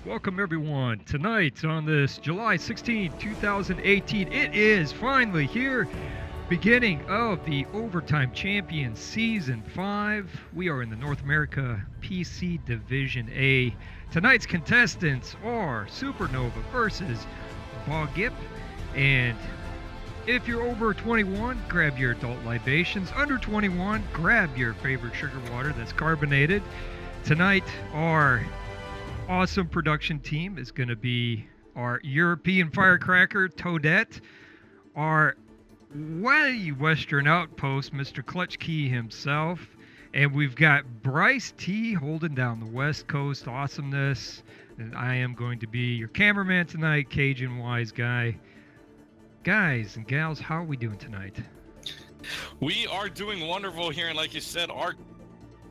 Welcome everyone. Tonight on this July 16, 2018, it is finally here. Beginning of the Overtime Champions Season 5. We are in the North America PC Division A. Tonight's contestants are SuperNova versus Baugip. And if you're over 21, grab your adult libations. Under 21, grab your favorite sugar water that's carbonated. Tonight, our awesome production team is going to be our European firecracker, Toadette, our way Western outpost, Mr. Clutch Key himself, and we've got Bryce T holding down the West Coast awesomeness, and I am going to be your cameraman tonight, Cajun Wise Guy. Guys and gals, how are we doing tonight? We are doing wonderful here, and like you said, our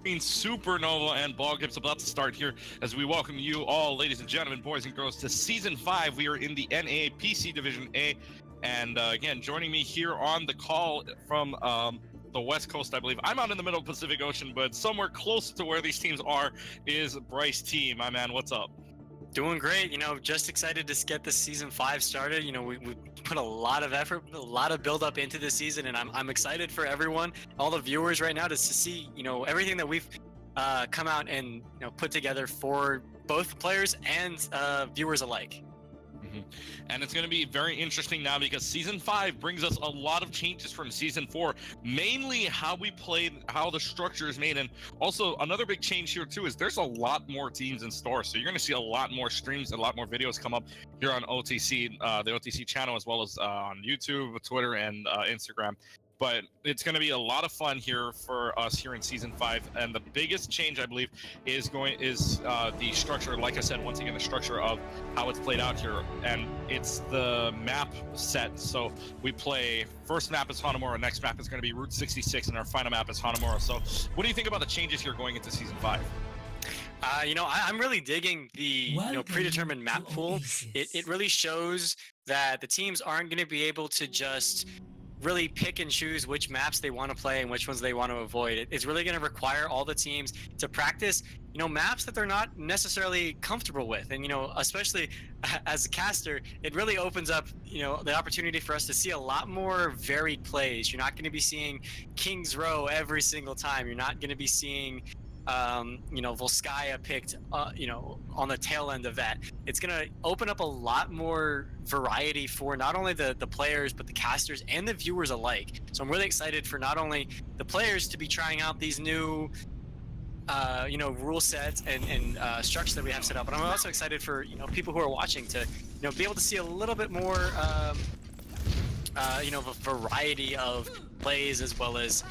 SuperNova and Baugip's about to start here as we welcome you all, ladies and gentlemen, boys and girls, to Season 5. We are in the NA PC Division A, and again, joining me here on the call from the West Coast, I believe. I'm out in the middle of the Pacific Ocean, but somewhere close to where these teams are is Bryce T. My man, what's up? Doing great, just excited to get the Season 5 started. We put a lot of effort, a lot of build up into this season, and I'm excited for everyone, all the viewers right now, to see, everything that we've come out and, put together for both players and viewers alike. And it's going to be very interesting now because Season 5 brings us a lot of changes from Season 4, mainly how we played, how the structure is made, and also another big change here too is there's a lot more teams in store, so you're going to see a lot more streams, a lot more videos come up here on OTC, the OTC channel, as well as on YouTube, Twitter, and Instagram. But it's going to be a lot of fun here for us here in Season 5, and the biggest change, I believe, is the structure. Like I said, once again, the structure of how it's played out here, and it's the map set. So we play, first map is Hanamura, next map is going to be Route 66, and our final map is Hanamura. So what do you think about the changes here going into Season 5? I'm really digging the predetermined map pool. It really shows that the teams aren't going to be able to just really pick and choose which maps they want to play and which ones they want to avoid. It's really going to require all the teams to practice, maps that they're not necessarily comfortable with. And, especially as a caster, it really opens up, the opportunity for us to see a lot more varied plays. You're not going to be seeing King's Row every single time. You're not going to be seeing Volskaya picked, on the tail end of that. It's going to open up a lot more variety for not only the players, but the casters and the viewers alike. So I'm really excited for not only the players to be trying out these new, rule sets and structures that we have set up, but I'm also excited for, people who are watching to, be able to see a little bit more, a variety of plays, as well as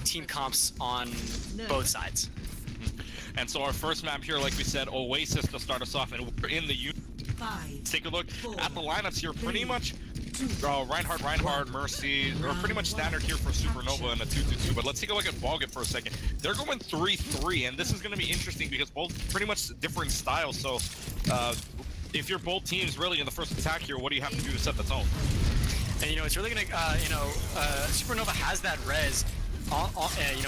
team comps on both sides. And so our first map here, like we said, Oasis to start us off, and we're in the unit. Take a look at the lineups here. Pretty much Reinhardt, Mercy are pretty much standard here for SuperNova in a 2-2-2. But let's take a look at Baugip for a second. They're going 3-3, and this is going to be interesting because both pretty much different styles. So if you're both teams really in the first attack here, what do you have to do to set the tone? And it's really gonna, SuperNova has that res,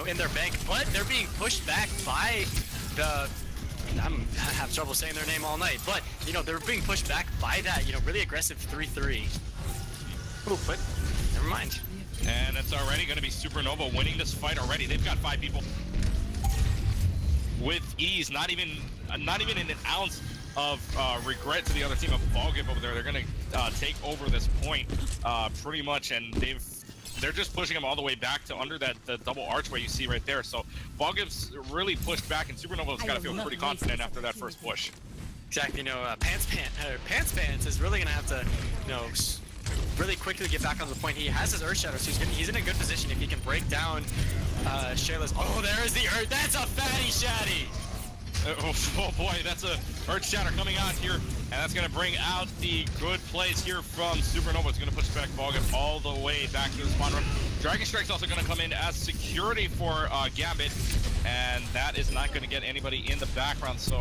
in their bank, but they're being pushed back by the. I have trouble saying their name all night, but they're being pushed back by that, really aggressive 3-3. Oh, but never mind. And it's already going to be SuperNova winning this fight already. They've got 5 people with ease, not even in an ounce of regret to the other team of Baugip over there. They're going to take over this point pretty much, and they're just pushing them all the way back to under the double archway you see right there. So Baugip's really pushed back, and SuperNova's got to feel pretty confident after that first push. Exactly. Pants Pants is really going to have to, really quickly get back on the point. He has his Earth Shadow, so he's in a good position if he can break down Shayla's. Oh, there is the Earth. That's a fatty shatty. Oh boy, that's a Earth Shatter coming out here, and that's going to bring out the good plays here from SuperNova. It's going to push back Baugip all the way back to the spawn run. Dragon Strike's also going to come in as security for Gambit, and that is not going to get anybody in the background. So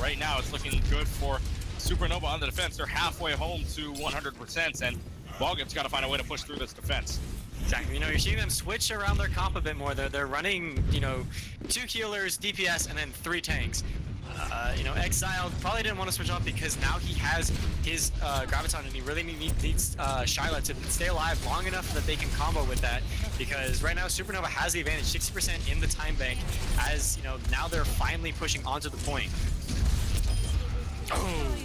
right now it's looking good for SuperNova on the defense. They're halfway home to 100%, and Baugip's got to find a way to push through this defense. Exactly. You know, you're seeing them switch around their comp a bit more. They're running, you know, 2 healers, DPS, and then 3 tanks. You know, Exile probably didn't want to switch off because now he has his Graviton, and he really needs Shyla to stay alive long enough that they can combo with that. Because right now, SuperNova has the advantage, 60% in the time bank, as, you know, now they're finally pushing onto the point. Oh!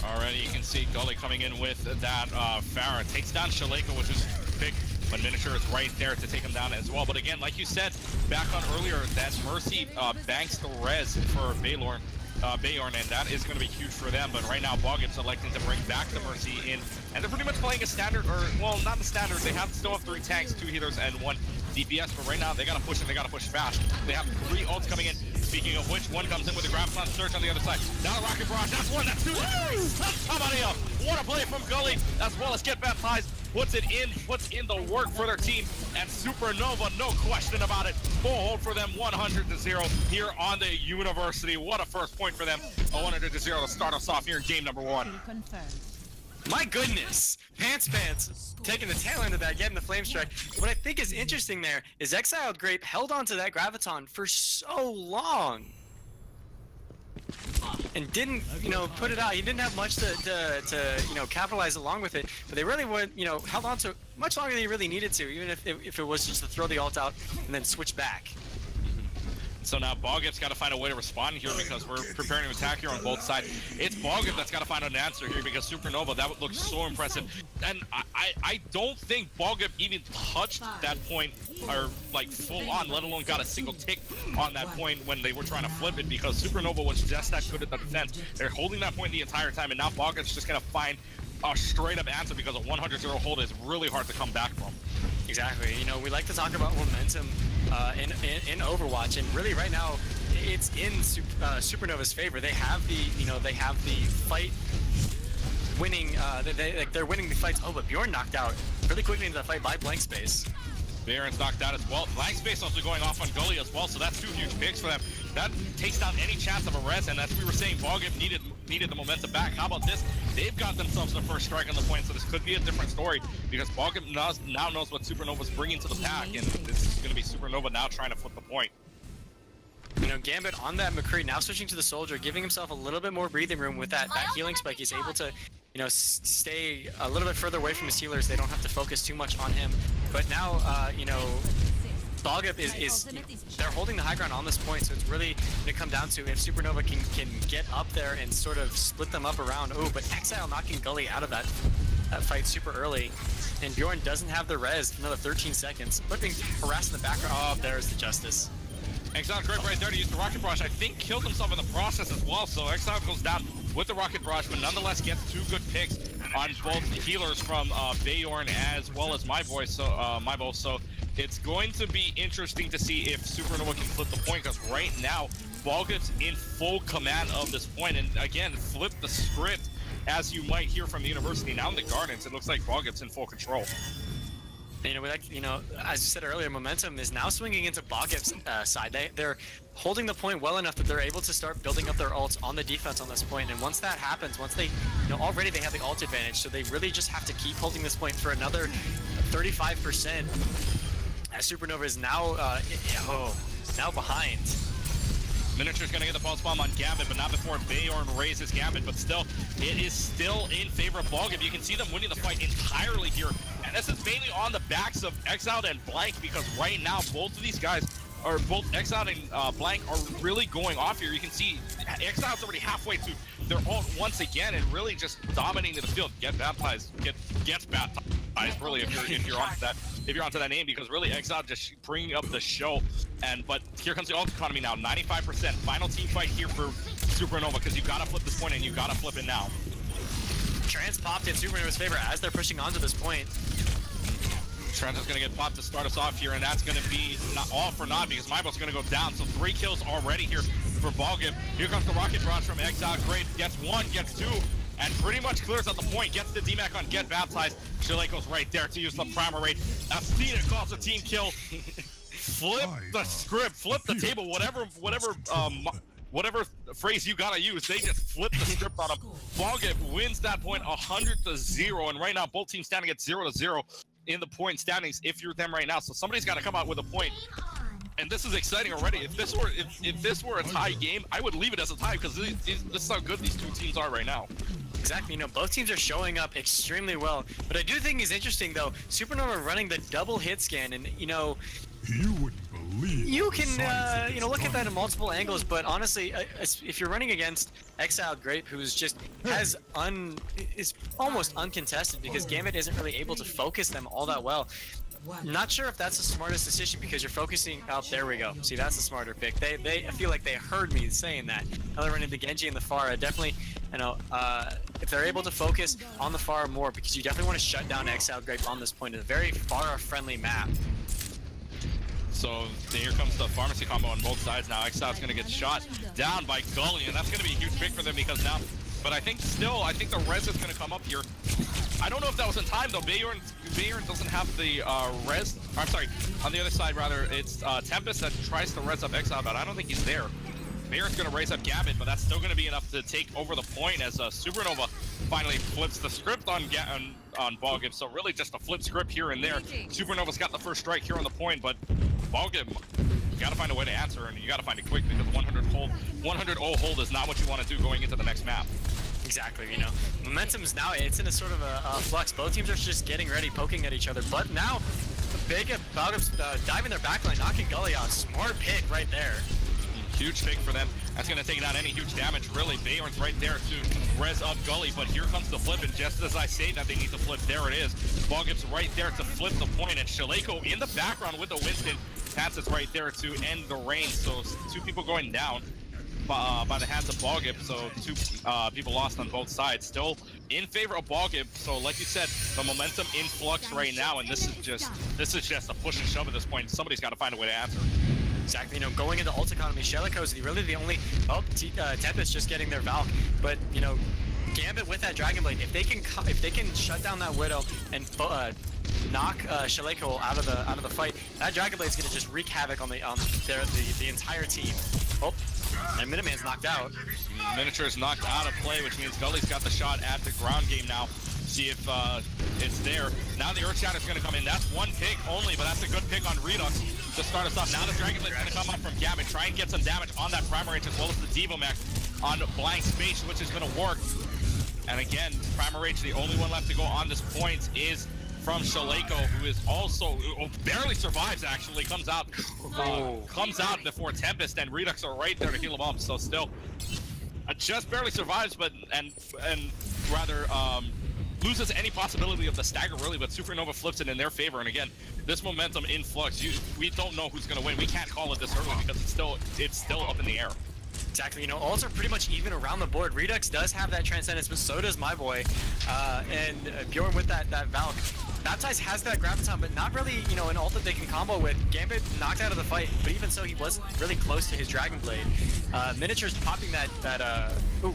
Already you can see Gully coming in with that Farah. Takes down Shaleko, which is big, but Miniature is right there to take him down as well. But again, like you said back on earlier, that Mercy banks the res for Bayorn, and that is going to be huge for them. But right now, Baugip's electing to bring back the Mercy in, and they're pretty much playing a standard, or well, not the standard. They still have 3 tanks, 2 healers, and 1 DPS. But right now, they got to push, and they got to push fast. They have 3 ults coming in. Speaking of which, one comes in with a Graviton Surge on the other side. Now a Rocket Barrage. That's 1. That's 2. That's somebody up. What a play from Gully, as well as Get Baptized. Puts in the work for their team, and SuperNova, no question about it, full hold for them, 100-0 here on the University. What a first point for them, a 100-0 to start us off here in game number 1. My goodness, Pants taking the tail end of that, getting the flame strike. What I think is interesting there is Exiled Grape held onto that Graviton for so long and didn't, you know, put it out. He didn't have much to you know, capitalize along with it, but they really would, you know, held on to much longer than he really needed to, even if it was just to throw the ult out and then switch back. So now Baugip's got to find a way to respond here because we're preparing to attack here on both sides. It's Baugip that's got to find an answer here because SuperNova, that would look so impressive. And I don't think Baugip even touched that point, or like full on, let alone got a single tick on that point when they were trying to flip it, because SuperNova was just that good at the defense. They're holding that point the entire time, and now Baugip's just going to find a straight up answer because a 100-0 hold is really hard to come back from. Exactly. You know, we like to talk about momentum in Overwatch, and really right now it's in SuperNova's favor. They have the, you know, they have the fight winning. They're winning the fights. Oh, but Bjorn knocked out really quickly into the fight by Blank Space. Baron's knocked out as well. Blank Space also going off on Gully as well, so that's 2 huge picks for them. That takes down any chance of a res, and as we were saying, Baugip needed the momentum back. How about this? They've got themselves the first strike on the point, so this could be a different story because Baugip now knows what SuperNova's bringing to the pack, and this is going to be SuperNova now trying to flip the point. You know, Gambit on that McCree, now switching to the Soldier, giving himself a little bit more breathing room with that healing spike. He's able to, you know, stay a little bit further away from his healers. They don't have to focus too much on him. But now, you know, Baugip is they're holding the high ground on this point, so it's really going to come down to if SuperNova can get up there and sort of split them up around. Oh, but Exile knocking Gully out of that fight super early. And Bjorn doesn't have the res, another 13 seconds. Flipping, harassing the background. Oh, there's the Justice. Exile Grip right there to use the Rocket Barrage. I think killed himself in the process as well, so Exile goes down with the Rocket Barrage, but nonetheless gets 2 good picks on both the healers from Bayorn as well as Mybo. So it's going to be interesting to see if SuperNova can flip the point, because right now Baugip's in full command of this point, and again, flip the script as you might hear from the University. Now in the Gardens, it looks like Baugip's in full control. You know, we like, you know, as you said earlier, momentum is now swinging into Baugip's side. They're holding the point well enough that they're able to start building up their ults on the defense on this point. And once that happens, once they, you know, already they have the ult advantage, so they really just have to keep holding this point for another 35%. As SuperNova is now, now behind. Miniature's gonna get the pulse bomb on Gambit, but not before Bayorn raises Gambit, but still, it is still in favor of Baugip. You can see them winning the fight entirely here, and this is mainly on the backs of Exiled and Blank, because right now, both of these guys, or both Exiled and Blank, are really going off here. You can see Exiled's already halfway to their ult once again, and really just dominating the field. Get baptized, gets baptized, really, if you're onto that. If you're onto that name, because really Exile just bringing up the show. But here comes the ult economy now, 95%. Final team fight here for SuperNova, because you gotta flip this point and you gotta flip it now. Trans popped in SuperNova's favor as they're pushing onto this point. Trans is gonna get popped to start us off here, and that's gonna be not all for naught because Mybo's gonna go down. So 3 kills already here for Baugip. Here comes the Rocket Barrage from Exile. Great, gets 1, gets 2. And pretty much clears out the point, gets the DMAC on Get Baptized. Shaleko's right there to use the primer rate. Astina calls a team kill. Flip the script, flip the table, whatever phrase you gotta use, they just flip the script on him. Baugip wins that point 100-0, and right now both teams standing at 0-0. in the point standings if you're them right now. So somebody's got to come out with a point. And this is exciting already. If this were a tie game, I would leave it as a tie because this is how good these two teams are right now. Exactly, both teams are showing up extremely well. But I do think is interesting though, SuperNova running the double hit scan, and you wouldn't believe you can look at that in multiple angles. But honestly, if you're running against Exiled Grape, who's just is almost uncontested because Gambit isn't really able to focus them all that well. Not sure if that's the smartest decision because you're focusing. Oh, there we go. See, that's the smarter pick. I feel like they heard me saying that. Now they're running the Genji and the Pharah. Definitely, if they're able to focus on the Pharah more, because you definitely want to shut down Exiled Grape on this point. It's a very Pharah-friendly map. So here comes the pharmacy combo on both sides now. Exile's going to get shot down by Gully, and that's going to be a huge pick for them because now. But I think the res is going to come up here. I don't know if that was in time though. Bayern doesn't have the res. I'm sorry, on the other side rather, it's Tempest that tries to res up Exile, but I don't think he's there. Bayern's going to raise up Gambit, but that's still going to be enough to take over the point as SuperNova finally flips the script on Baugip. So really just a flip script here and there. SuperNova's got the first strike here on the point, but Baugip, you got to find a way to answer, and you got to find it quick because 100-0 hold is not what you want to do going into the next map. Exactly, momentum's now, it's in a sort of a flux. Both teams are just getting ready, poking at each other, but now Baugip's diving their backline, knocking Gully out. Smart pick right there. Huge pick for them. That's going to take down any huge damage, really. Bayern's right there to res up Gully, but here comes the flip, and just as I say that they need to flip, there it is. Baugip's right there to flip the point, and Shaleko in the background with the Winston. Passes right there to end the range, so two people going down by the hands of Baugip, so two people lost on both sides. Still in favor of Baugip, so like you said, the momentum in flux right now, and this is just a push and shove at this point. Somebody's got to find a way to answer. Exactly, going into ult economy, Sheleko is really the only. Tempest just getting their Valk, but Gambit with that Dragon Blade. If they can shut down that Widow and knock Shaleko out of the fight, that Dragon Blade is going to just wreak havoc on the entire team. Oh, and Minuteman's knocked out. Miniature's knocked out of play, which means Gully's got the shot at the ground game now. See if it's there. Now the Earthshatter's going to come in. That's one pick only, but that's a good pick on Redux to start us off. Now the Dragon Blade's going to come up from Gambit, try and get some damage on that Primer Rage as well as the Devo Max on blank space, which is going to work. And again, Primer Rage, the only one left to go on this point is from Shaleko, who is also barely survives. Actually, comes out before Tempest, and Redux are right there to heal him up. So still, just barely survives, but and rather loses any possibility of the stagger really. But SuperNova flips it in their favor, and again, this momentum in flux. We don't know who's going to win. We can't call it this early because it's still up in the air. Exactly, ults are pretty much even around the board. Redux does have that Transcendence, but so does my boy. And Bjorn with that Valk. Baptize has that Graviton, but not really, an ult that they can combo with. Gambit knocked out of the fight, but even so, he wasn't really close to his Dragon Blade. Miniature's popping ooh.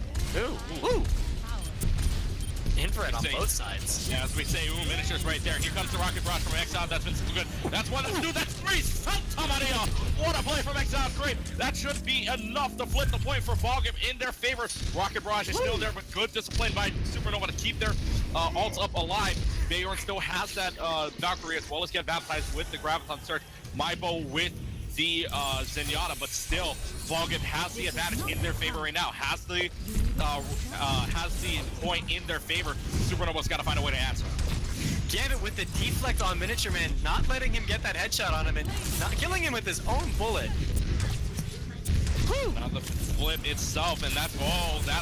Infrared on both sides. Yeah, as we say, Miniature's right there. Here comes the Rocket Barrage from Exile. That's been good. That's one, that's two, that's three. Santa Maria! What a play from Exile. Great. That should be enough to flip the point for Baugip in their favor. Rocket Barrage is still there, but good discipline by SuperNova to keep their ults up alive. Bayern still has that Valkyrie as well as get baptized with the Graviton Surge. Maibo with the Zenyatta, but still, Baugip has the advantage in their favor right now. Has the point in their favor. SuperNova's got to find a way to answer. Gambit with the deflect on Miniature Man, not letting him get that headshot on him and not killing him with his own bullet. Woo! Now the flip itself, and that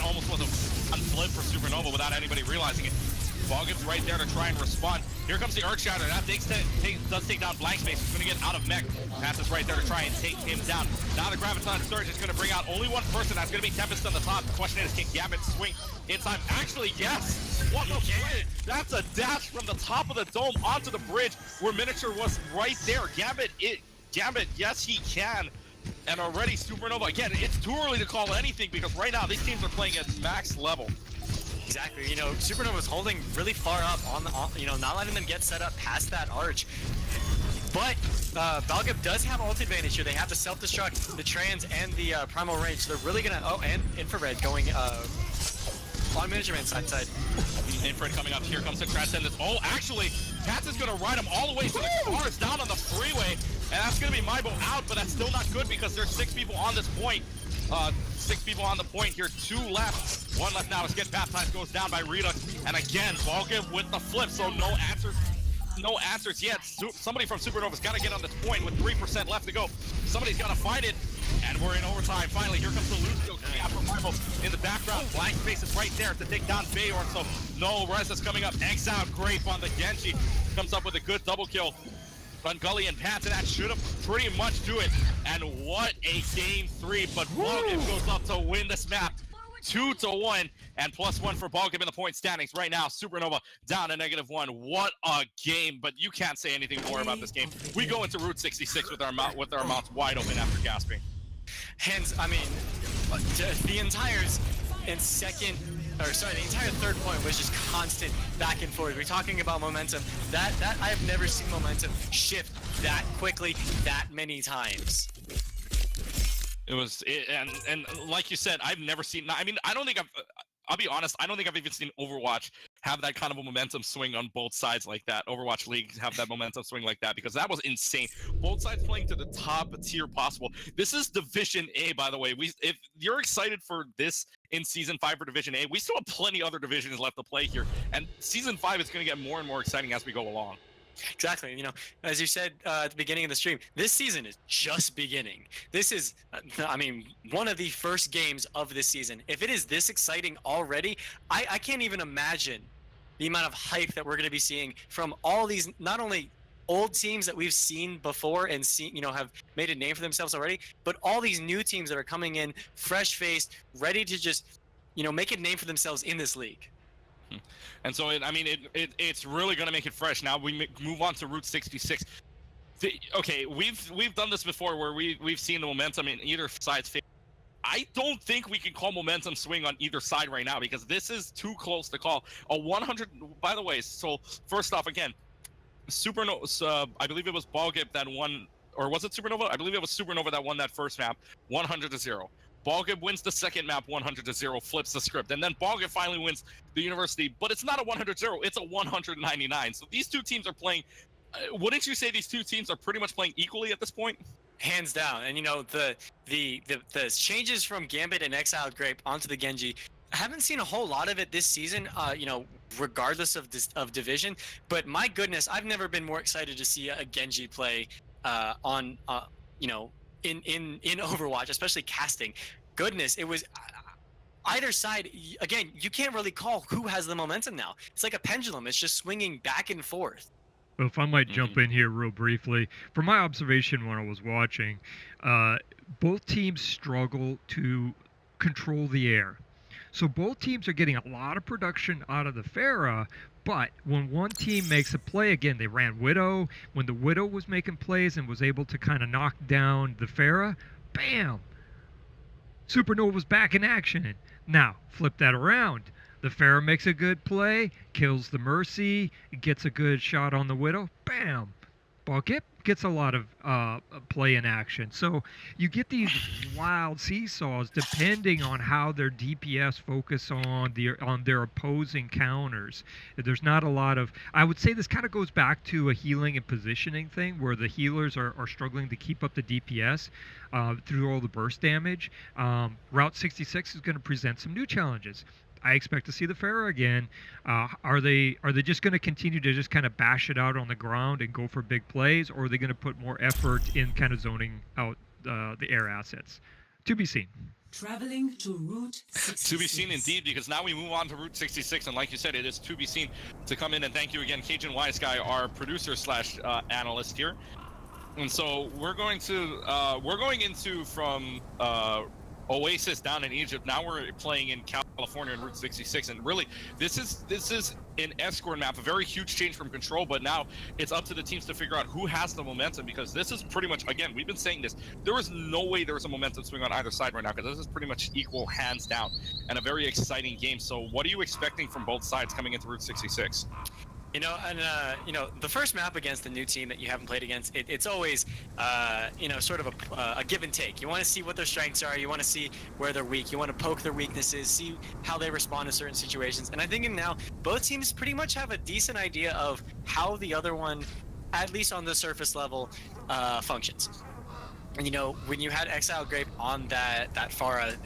almost was a flip for SuperNova without anybody realizing it. Baugip's right there to try and respond. Here comes the Earthshatter. That does take down blank space. He's going to get out of mech. Passes right there to try and take him down. Now the Graviton Surge is going to bring out only one person. That's going to be Tempest on the top. The question is, can Gambit swing in time? Actually, yes. What the play? That's a dash from the top of the dome onto the bridge where Miniature was right there. Gambit, yes, he can. And already SuperNova, again, it's too early to call anything because right now these teams are playing at max level. Exactly, SuperNova's holding really far up on not letting them get set up past that arch. But Baugip does have ult advantage here. They have the self-destruct, the trans, and the primal range. So they're really gonna and infrared going on Miniature Man's side. Infrared coming up. Here comes the Transcendence. Oh, actually, Tats is going to ride him all the way to the cars down on the freeway. And that's going to be Maibo out, but that's still not good because there's 6 people on this point. 6 people on the point here. 2 left. 1 left now. As Get Baptized goes down by Redux. And again, Baugip with the flip, so no answers. No answers yet. Somebody from SuperNova's got to get on this point with 3% left to go. Somebody's got to find it. And we're in overtime. Finally, here comes the Lucio coming out from Marvel in the background. Blank space is right there to take down Bayorn. So no res is coming up. Exile Grape on the Genji. Comes up with a good double kill on Gully and Pants, and that should have pretty much do it. And what a game 3. But Baugip goes up to win this map. 2-1 and +1 for Baugip in the point standings right now. SuperNova down to -1. What a game! But you can't say anything more about this game. We go into Route 66 with our mouths wide open after gasping. I mean, the entire third point was just constant back and forth. We're talking about momentum. That I have never seen momentum shift that quickly that many times. And like you said, I've never seen. I mean, I'll be honest, I don't think I've even seen Overwatch have that kind of a momentum swing on both sides like that. Overwatch League have that momentum swing like that, because that was insane. Both sides playing to the top tier possible. This is Division A, by the way. If you're excited for this in Season 5 for Division A, we still have plenty other divisions left to play here. And Season 5 is going to get more and more exciting as we go along. Exactly. You know, as you said at the beginning of the stream, this season is just beginning. This is, I mean, one of the first games of this season. If it is this exciting already, I can't even imagine the amount of hype that we're going to be seeing from all these, not only old teams that we've seen before and have made a name for themselves already, but all these new teams that are coming in, fresh-faced, ready to just, make a name for themselves in this league. And so, it's really going to make it fresh. Now we move on to Route 66. Okay, we've done this before where we've seen the momentum in either side's favor. I don't think we can call momentum swing on either side right now, because this is too close to call. A 100, by the way, so first off, again, SuperNova, I believe it was Baugip that won, or was it SuperNova? I believe it was SuperNova that won that first map, 100-0. Baugip wins the second map 100-0, flips the script, and then Baugip finally wins the University, but it's not a 100-0, it's a 199. So these two teams are playing, wouldn't you say these two teams are pretty much playing equally at this point? Hands down. And the changes from Gambit and Exiled Grape onto the Genji, I haven't seen a whole lot of it this season, regardless of division, but my goodness, I've never been more excited to see a Genji play in Overwatch, especially casting. Goodness, it was either side. Again, you can't really call who has the momentum now. It's like a pendulum. It's just swinging back and forth. Well, if I might jump in here real briefly, from my observation when I was watching, both teams struggle to control the air. So both teams are getting a lot of production out of the Pharah, but when one team makes a play, again, they ran Widow. When the Widow was making plays and was able to kind of knock down the Pharah, bam! SuperNova's back in action. Now, flip that around. The Pharah makes a good play, kills the Mercy, gets a good shot on the Widow, bam! Baugip gets a lot of play in action. So you get these wild seesaws depending on how their DPS focus on their opposing counters. There's not a lot of, I would say this kind of goes back to a healing and positioning thing where the healers are struggling to keep up the DPS through all the burst damage. Route 66 is going to present some new challenges. I expect to see the Pharah again. Are they just going to continue to just kind of bash it out on the ground and go for big plays, or are they going to put more effort in kind of zoning out the air assets? To be seen. Traveling to Route 66. To be seen indeed, because now we move on to Route 66, and like you said, it is to be seen to come in. And thank you again, Cajun Wise Guy, our producer slash analyst here. And so we're going into from Oasis down in Egypt. Now we're playing in California in Route 66, and really this is an escort map, a very huge change from Control, but now it's up to the teams to figure out who has the momentum, because this is pretty much, again, we've been saying this, there is no way there is a momentum swing on either side right now, because this is pretty much equal, hands down, and a very exciting game. So what are you expecting from both sides coming into Route 66? You know, and you know, the first map against a new team that you haven't played against, it's always you know, sort of a give and take. You want to see what their strengths are, you want to see where they're weak, you want to poke their weaknesses, see how they respond to certain situations. And I think now both teams pretty much have a decent idea of how the other one, at least on the surface level, functions. And you know, when you had Exile Grape on that Pharah,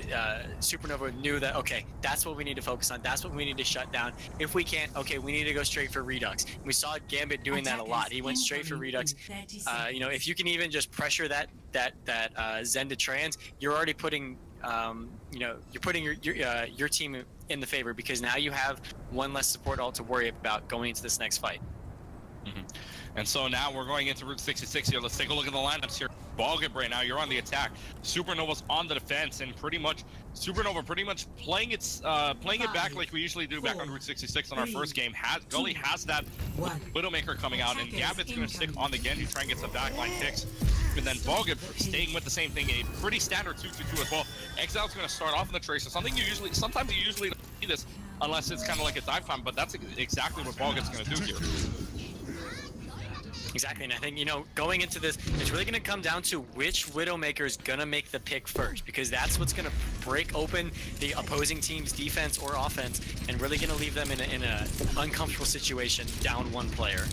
SuperNova knew that, okay, that's what we need to focus on. That's what we need to shut down. If we can't, okay, we need to go straight for Redux. We saw Gambit doing that a lot. He went straight for Redux. You know, if you can even just pressure that Zen to trans, you're already putting, you know, you're putting your team in the favor, because now you have one less support ult to worry about going into this next fight. Mm-hmm. And so now we're going into Route 66 here. Let's take a look at the lineups here. Baugip right now, you're on the attack. SuperNova's on the defense, and pretty much SuperNova pretty much playing it back like we usually do back on Route 66 on our first game. Gully has that Widowmaker coming out, and Gambit's going to stick on the Genji, try and get some backline picks. And then Baugip staying with the same thing, a pretty standard 2-2-2 as well. Exile's going to start off in the Tracer, sometimes you usually don't see this unless it's kind of like a dive time, but that's exactly what Baugip's going to do here. Exactly, and I think, you know, going into this, it's really going to come down to which Widowmaker is going to make the pick first, because that's what's going to break open the opposing team's defense or offense, and really going to leave them in a uncomfortable situation, down one player.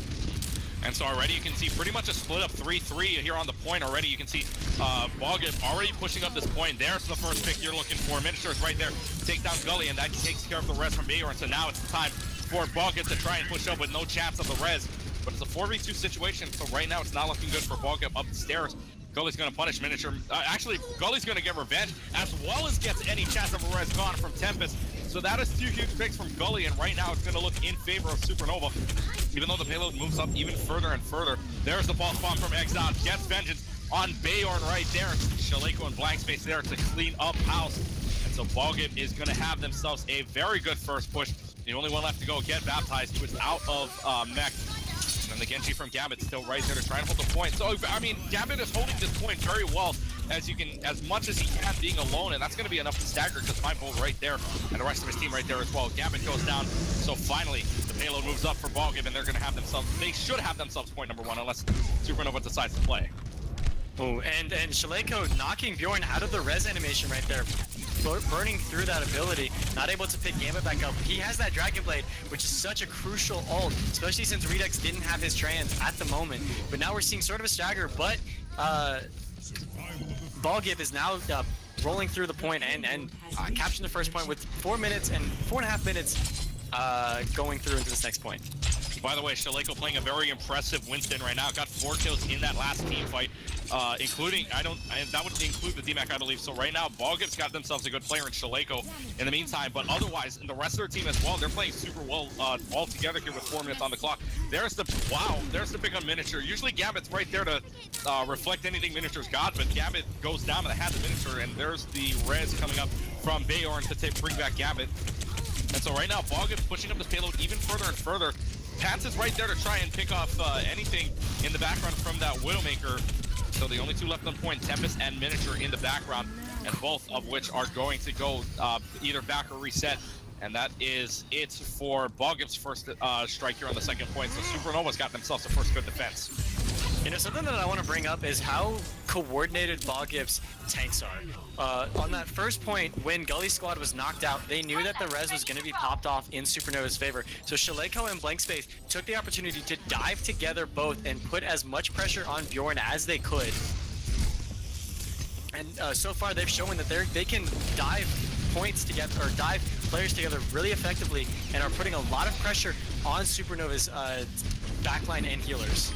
And so already you can see pretty much a split up 3-3 here on the point already. You can see Baugip already pushing up this point. There's the first pick you're looking for. Miniature's right there. Take down Gully, and that takes care of the res from Bayor. And so now it's time for Baugip to try and push up with no chance of the res. But it's a 4v2 situation, so right now it's not looking good for Baugip up the stairs. Gully's going to punish Miniature. Actually, Gully's going to get revenge, as well as gets any chance of a res gone from Tempest. So that is 2 huge picks from Gully, and right now it's going to look in favor of SuperNova, even though the payload moves up even further and further. There's the pulse bomb from Exile. Gets vengeance on Bayorn right there. Shaleko and Blank Space there to clean up house. And so Baugip is going to have themselves a very good first push. The only one left to go, Get Baptized, who is out of mech. And the Genji from Gambit still right there to try and hold the point. So, I mean, Gambit is holding this point very well, as much as he can, being alone, and that's going to be enough to stagger, because Mindful right there, and the rest of his team right there as well. Gambit goes down, so finally, the payload moves up for Baugip, and they're going to have themselves, they should have themselves point number 1, unless SuperNova decides to play. Oh, and Shaleko knocking Bjorn out of the res animation right there. Burning through that ability, not able to pick Gambit back up. He has that Dragon Blade, which is such a crucial ult, especially since Redux didn't have his trans at the moment. But now we're seeing sort of a stagger, but Baugip is now rolling through the point and capturing the first point with 4 minutes and 4.5 minutes going through into this next point. By the way, Shaleko playing a very impressive Winston right now. Got 4 kills in that last team fight, including, that would include the DMAC, I believe. So right now, Baugip's got themselves a good player in Shaleko in the meantime, but otherwise, in the rest of their team as well, they're playing super well all together here with 4 minutes on the clock. There's the pick on Miniature. Usually Gambit's right there to reflect anything Miniature's got, but Gambit goes down to the hat of Miniature, and there's the res coming up from Bayorn to bring back Gambit. And so right now, Baugip's pushing up this payload even further and further. Pants is right there to try and pick off anything in the background from that Widowmaker. So the only 2 left on point, Tempest and Miniature in the background, and both of which are going to go either back or reset. And that is it for Baugip's first strike here on the second point. So SuperNova's got themselves a first good defense. You know, something that I want to bring up is how coordinated Baugip's tanks are. On that first point, when Gully Squad was knocked out, they knew that the res was going to be popped off in SuperNova's favor. So Shaleko and Blank Space took the opportunity to dive together both and put as much pressure on Bjorn as they could. And so far, they've shown that they can dive points together, or dive players together really effectively, and are putting a lot of pressure on SuperNova's backline and healers.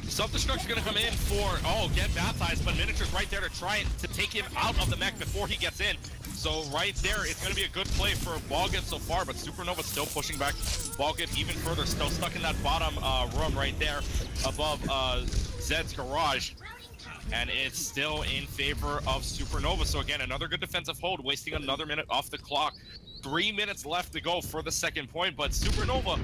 Self-destruct's gonna come in for, Get Baptized, but Miniature's right there to try to take him out of the mech before he gets in. So right there, it's gonna be a good play for Baugip so far, but SuperNova's still pushing back Baugip even further, still stuck in that bottom room right there above Zed's garage. And it's still in favor of SuperNova. So again, another good defensive hold, wasting another minute off the clock. 3 minutes left to go for the second point, but SuperNova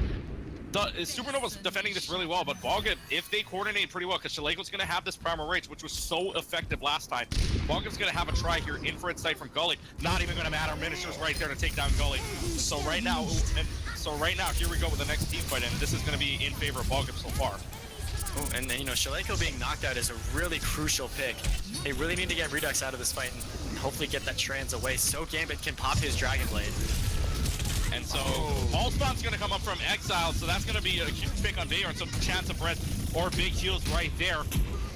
Supernova's defending this really well, but Baugip, if they coordinate pretty well, because Shaleko's going to have this Primal Rage, which was so effective last time. Baugip's going to have a try here, infrared sight from Gully. Not even going to matter. Miniature's right there to take down Gully. So right now, here we go with the next team fight, and this is going to be in favor of Baugip so far. Oh, and you know, Shaleko being knocked out is a really crucial pick. They really need to get Redux out of this fight and hopefully get that trans away so Gambit can pop his Dragon Blade. And so, All Spawn's going to come up from Exile, so that's going to be a huge pick on Bayor, so chance of red or big heals right there.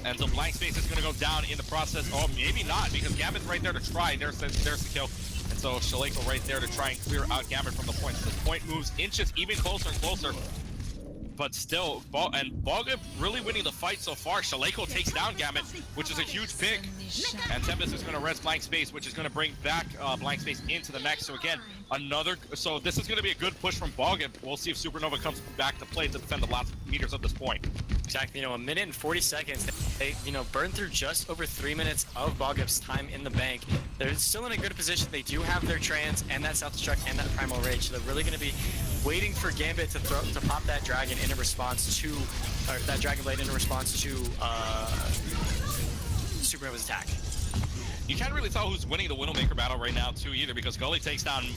And so Blank Space is going to go down in the process. Oh, maybe not, because Gambit's right there to try. There's the kill. And so Shaleko right there to try and clear out Gambit from the point. So the point moves inches even closer and closer. But still, Baugip really winning the fight so far. Shaleko takes down Gambit, which is a huge pick. And Tempest is going to res Blank Space, which is going to bring back Blank Space into the mech. So again, so this is going to be a good push from Baugip. We'll see if SuperNova comes back to play to defend the last meters of this point. Exactly, you know, 1 minute and 40 seconds. They, you know, burned through just over 3 minutes of Baugip's time in the bank. They're still in a good position. They do have their trans and that self-destruct and that primal rage. So they're really going to be waiting for Gambit to pop that dragon in response to, or that Dragon Blade in response to SuperNova's attack. You can't really tell who's winning the Widowmaker battle right now too either, because Gully takes down and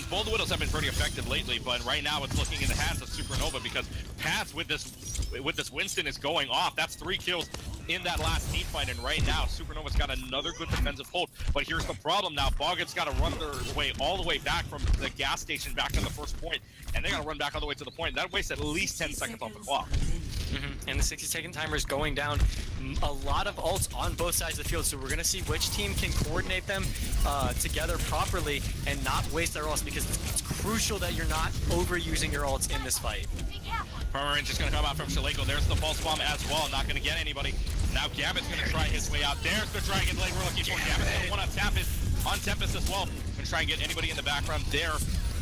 both Widows have been pretty effective lately, but right now it's looking in the hands of SuperNova, because Paz with this Winston is going off. That's 3 kills in that last team fight, and right now SuperNova's got another good defensive hold. But here's the problem now: Baugip's got to run their way all the way back from the gas station back to the first point, and they got to run back all the way to the point. That wastes at least 10 seconds off the clock. And the 60-second timer is going down. A lot of ults on both sides of the field, so we're going to see which team can coordinate them together properly and not waste their ults, because it's crucial that you're not overusing your ults in this fight. Primal Range is going to come out from Shaleko. There's the Pulse Bomb as well. Not going to get anybody. Now Gambit's going to try his way out. There's the Dragon Blade we're looking for. Gambit's going to want to on Tempest as well. Going to try and get anybody in the background there.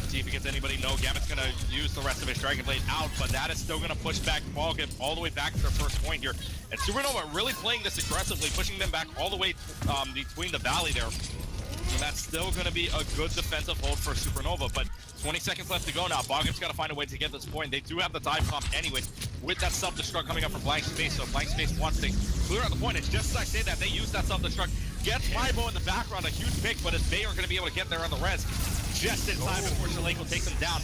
See if he gets anybody. No, Gambit's going to use the rest of his Dragon Blade out, but that is still going to push back Baugip all the way back to their first point here. And SuperNova really playing this aggressively, pushing them back all the way between the valley there. And that's still going to be a good defensive hold for SuperNova, but 20 seconds left to go now. Baugip's got to find a way to get this point. They do have the dive comp anyway, with that self-destruct coming up from Blank Space, so Blank Space wants to clear out the point. It's just as I say that, they use that self-destruct. Gets Maibo in the background, a huge pick, but is Bayor going to be able to get there on the res just in time before Shaleko takes him down.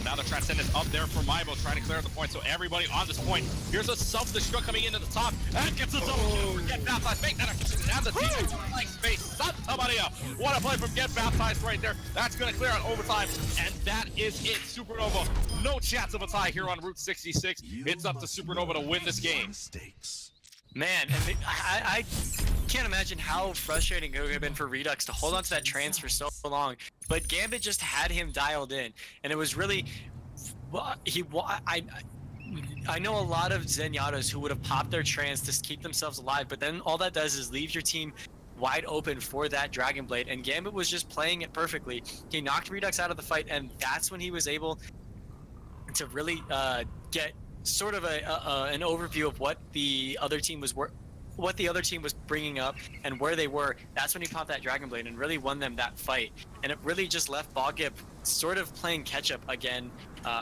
Now the Transcendence up there for Maibo, trying to clear out the point, so everybody on this point. Here's a self-destruct coming into the top, and gets a double kill for Get Baptized. Make that a the team Blank Space. Santa Maria. What a play from Get Baptized right there. That's going to clear out overtime, and that is it. SuperNova, no chance of a tie here on Route 66. It's up to SuperNova to win this game. Man, and I can't imagine how frustrating it would have been for Redux to hold on to that trans for so long, but Gambit just had him dialed in, and it was really, I know a lot of Zenyatta's who would have popped their trans to keep themselves alive, but then all that does is leave your team wide open for that Dragon Blade, and Gambit was just playing it perfectly. He knocked Redux out of the fight, and that's when he was able to really get sort of an overview of what the other team was bringing up and where they were. That's when he popped that Dragon Blade and really won them that fight. And it really just left Baugip sort of playing catch up again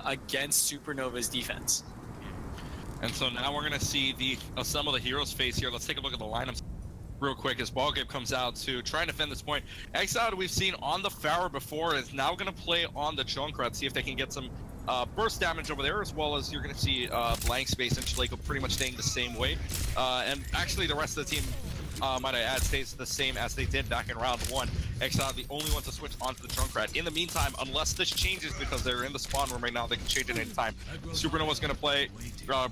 against SuperNova's defense. And so now we're going to see some of the heroes face here. Let's take a look at the lineups real quick as Baugip comes out to try and defend this point. Exile we've seen on the Pharaoh before is now going to play on the Junkrat, see if they can get some burst damage over there, as well as you're going to see Blank Space and Shaleko pretty much staying the same way. And actually the rest of the team, might I add, stays the same as they did back in round 1. Exile the only one to switch onto the Junkrat. In the meantime, unless this changes, because they're in the spawn room right now, they can change it anytime. SuperNova's going to play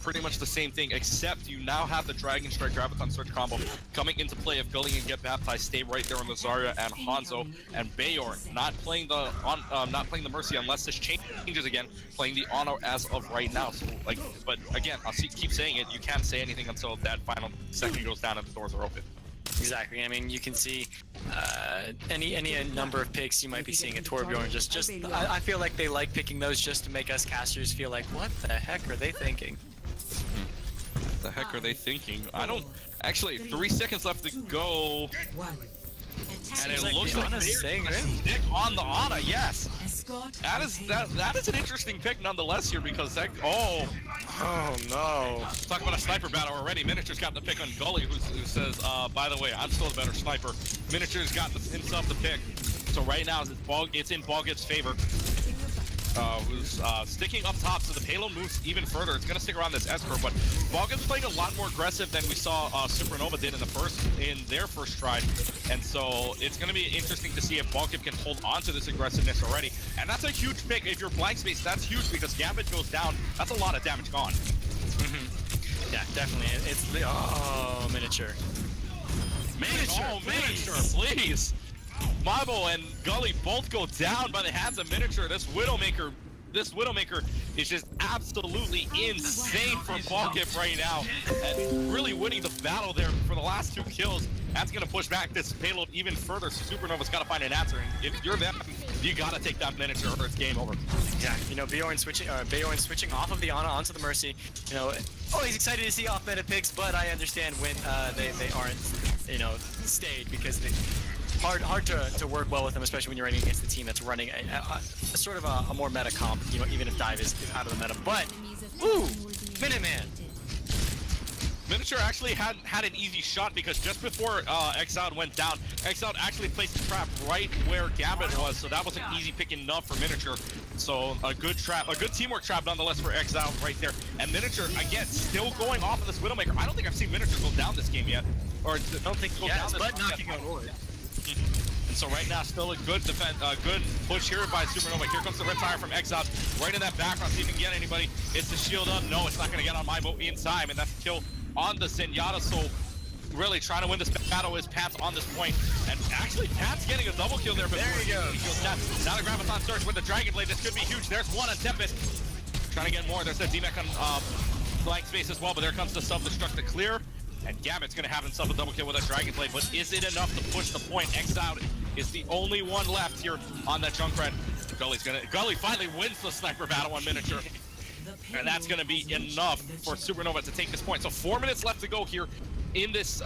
pretty much the same thing, except you now have the Dragon Strike Graviton Surge combo coming into play. If Gully and Get Baptized stay right there on the Zarya and Hanzo, and Bayor not playing the Mercy unless this changes again, playing the Honor as of right now. So but again, keep saying it, you can't say anything until that final second goes down and the doors are open. Exactly. I mean, you can see any number of picks you might be seeing at Torbjorn. I feel like they like picking those just to make us casters feel like, what the heck are they thinking? The heck are they thinking? I don't. Actually, 3 seconds left to go. And it looks like they're stick on the Ana, yes. Escort That is an interesting pick nonetheless here because that Oh no. talk about a sniper battle already. Miniature's got the pick on Gully, who says, by the way, I'm still the better sniper. Miniature's got himself the pick. So right now it's in Baugip's favor. Who's sticking up top, so the payload moves even further. It's going to stick around this escort, but Baugip's playing a lot more aggressive than we saw SuperNova did in their first stride, and so it's going to be interesting to see if Baugip can hold on to this aggressiveness already. And that's a huge pick. If you're blank space, that's huge because Gambit goes down. That's a lot of damage gone. Yeah, definitely. It's the Miniature. Miniature, please. Mabo and Gully both go down by the hands of Miniature. This Widowmaker is just absolutely insane for Baugip right now, and really winning the battle there for the last 2 kills. That's gonna push back this payload even further. So SuperNova's gotta find an answer, and if you're them, you gotta take that Miniature or it's game over. Yeah, you know, Bjorn switching off of the Ana onto the Mercy. You know, always excited to see off meta picks, but I understand when they aren't, you know, stayed because they. Hard to work well with them, especially when you're running against a team that's running a sort of a more meta comp, you know, even if Dive is out of the meta. But, ooh, Minuteman. Miniature actually had an easy shot because just before Exiled went down, Exiled actually placed the trap right where Gambit was, so that was an easy pick enough for Miniature. So a good teamwork trap nonetheless for Exiled right there. And Miniature, again, still going off of this Widowmaker. I don't think I've seen Miniature go down this game yet. Or I don't think go down this but knocking on wood. And so right now, still a good good push here by SuperNova. Here comes the Riptire from Exiled, right in that background, see if he can get anybody. It's the shield up. No, it's not going to get on my boat in time, and that's a kill on the Zenyatta. So really trying to win this battle is Pat's on this point. And actually, Pat's getting a double kill there. But there you go. Now the Graviton Surge with the Dragon Blade. This could be huge. There's one on Tempest. Trying to get more. There's a D-Mech on blank space as well, but there comes the self-destruct to clear. And Gambit's going to have himself a double kill with a Dragon Blade, but is it enough to push the point? Exiled is the only one left here on that Junkrat. Gully finally wins the sniper battle on Miniature. And that's going to be enough for SuperNova to take this point. So 4 minutes left to go here in this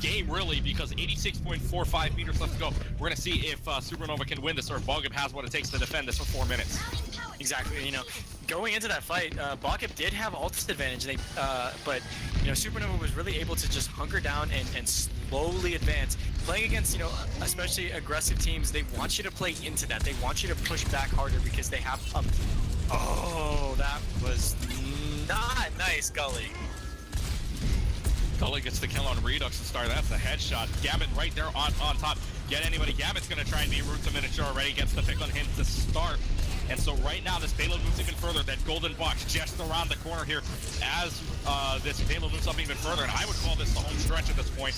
game, really, because 86.45 meters left to go. We're going to see if SuperNova can win this or if Baugip has what it takes to defend this for 4 minutes. Exactly. You know, going into that fight, Baugip did have ult advantage, but you know, SuperNova was really able to just hunker down and slowly advance. Playing against, you know, especially aggressive teams, they want you to play into that. They want you to push back harder because they have Oh, that was not nice, Gully. Gully gets the kill on Redux to start. That's the headshot. Gambit right there on top. Get anybody. Gambit's going to try and be root to Miniature already. Gets the pick on him to start. And so right now, this payload moves even further. That golden box just around the corner here as this payload moves up even further. And I would call this the home stretch at this point.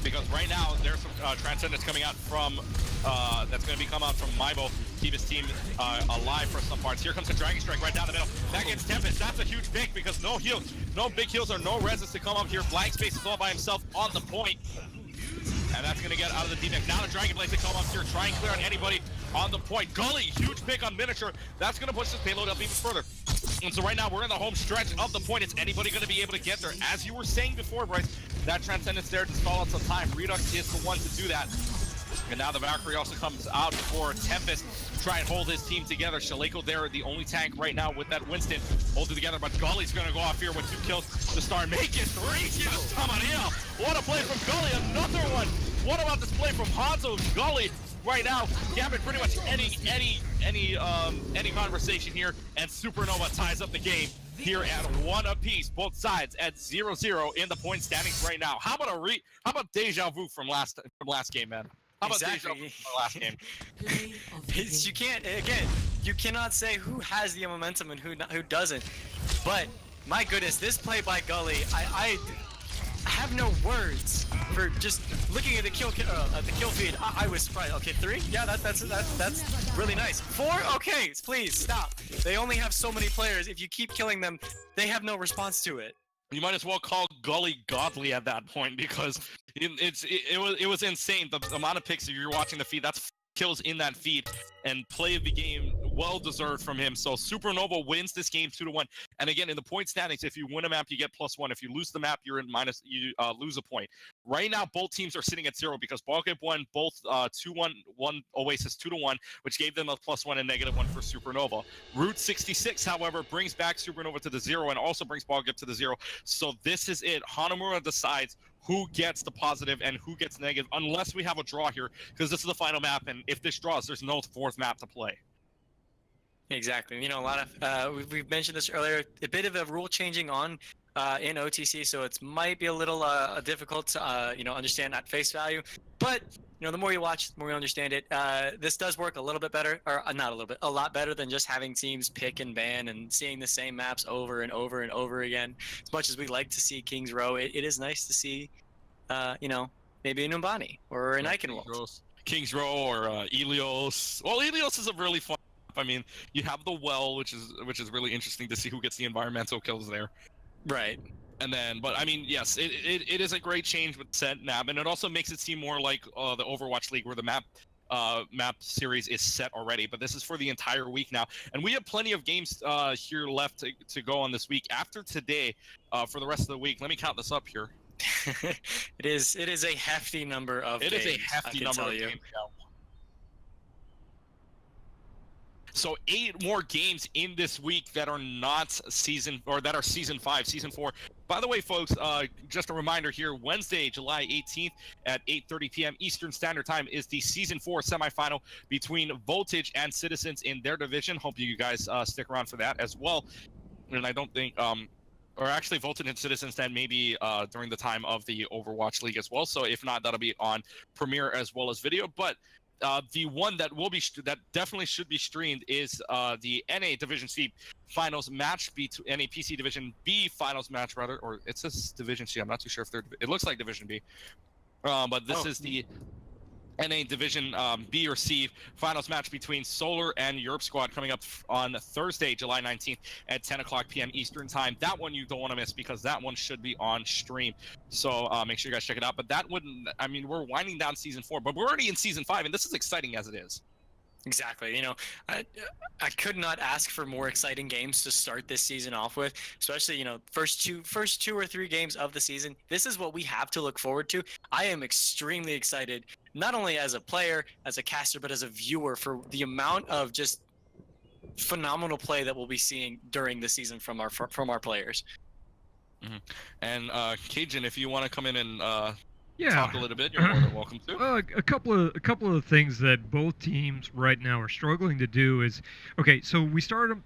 Because right now, there's some Transcendence coming out from, that's going to be coming out from Maibo. Keep his team alive for some parts. Here comes the Dragon Strike right down the middle. That gets Tempest. That's a huge pick because no heals, no big heals or no reses to come up here. Blank Space is all by himself on the point. And that's going to get out of the D-Mech. Now the Dragon Blade to come up here, try and clear on anybody on the point. Gully, huge pick on Miniature. That's going to push this payload up even further. And so right now, we're in the home stretch of the point. Is anybody going to be able to get there? As you were saying before, Bryce, that Transcendence there to stall out some time. Redux is the one to do that. And now the Valkyrie also comes out for Tempest to try and hold his team together. Shaleko there, the only tank right now with that Winston. Hold it together, but Gully's going to go off here with 2 kills to start. Make it 3 kills coming in. What a play from Gully, another one. What about this play from Hanzo? Gully right now, Gambit pretty much any conversation here, and SuperNova ties up the game here at 1 apiece, both sides at 0-0 in the point standings right now. How about deja vu from last game, man? How about deja vu from the last game? You can't, again, you cannot say who has the momentum and who doesn't. But my goodness, this play by Gully, I have no words for just looking at the kill feed. I was surprised. Okay, 3? Yeah, that's really nice. 4? Okay, please stop. They only have so many players. If you keep killing them, they have no response to it. You might as well call Gully godly at that point because it was insane. The amount of picks, if you're watching the feed, that's kills in that feed, and play of the game well deserved from him. So SuperNova wins this game 2-1. And again, in the point standings, if you win a map, you get +1. If you lose the map, you're in minus. You lose a point. Right now, both teams are sitting at 0 because Baugip won both 2-1, won Oasis 2-1, which gave them a +1 and -1 for SuperNova. Route 66, however, brings back SuperNova to the 0 and also brings Baugip to the 0. So this is it. Hanamura decides who gets the positive and who gets negative, unless we have a draw here, because this is the final map, and if this draws, there's no fourth map to play. Exactly. You know, a lot of we've mentioned this earlier. A bit of a rule changing on in OTC, so it might be a little difficult to understand at face value. But the more you watch, the more you understand it. This does work a little bit better, or not a little bit, a lot better than just having teams pick and ban and seeing the same maps over and over and over again. As much as we like to see Kings Row, it is nice to see, maybe an Umbani or an Eichenwald. Kings Row or Ilios. Well, Ilios is a really fun. I mean, you have the well, which is really interesting to see who gets the environmental kills there. Right. And then, but I mean, yes, it is a great change with set map, and it also makes it seem more like the Overwatch League, where the map series is set already. But this is for the entire week now, and we have plenty of games here left to go on this week. After today, for the rest of the week, let me count this up here. It is a hefty number of games. It is a hefty number of games. So 8 more games in this week that are not season, or that are season 5, season 4. By the way, folks, just a reminder here, Wednesday, July 18th at 8:30 p.m. Eastern Standard Time is the season 4 semifinal between Voltage and Citizens in their division. Hope you guys stick around for that as well. And I don't think, or actually Voltage and Citizens then maybe during the time of the Overwatch League as well. So if not, that'll be on Premiere as well as video. But the one that will be that definitely should be streamed is the NA Division C finals match, NA PC Division B finals match rather, or it says Division C. I'm not too sure if it looks like Division B, but this is the NA Division B or C finals match between Solar and Europe Squad coming up on Thursday, July 19th at 10:00 p.m. Eastern Time. That one you don't want to miss because that one should be on stream. So make sure you guys check it out. But that wouldn't, I mean, we're winding down season 4, but we're already in season 5, and this is exciting as it is. Exactly. I could not ask for more exciting games to start this season off with, especially, first two or three games of the season. This is what we have to look forward to. I am extremely excited, not only as a player, as a caster, but as a viewer, for the amount of just phenomenal play that we'll be seeing during the season from our players. Mm-hmm. And Cajun, if you want to come in and Yeah. talk a little bit, you're more than welcome to. A couple of things that both teams right now are struggling to do is, okay, so we started.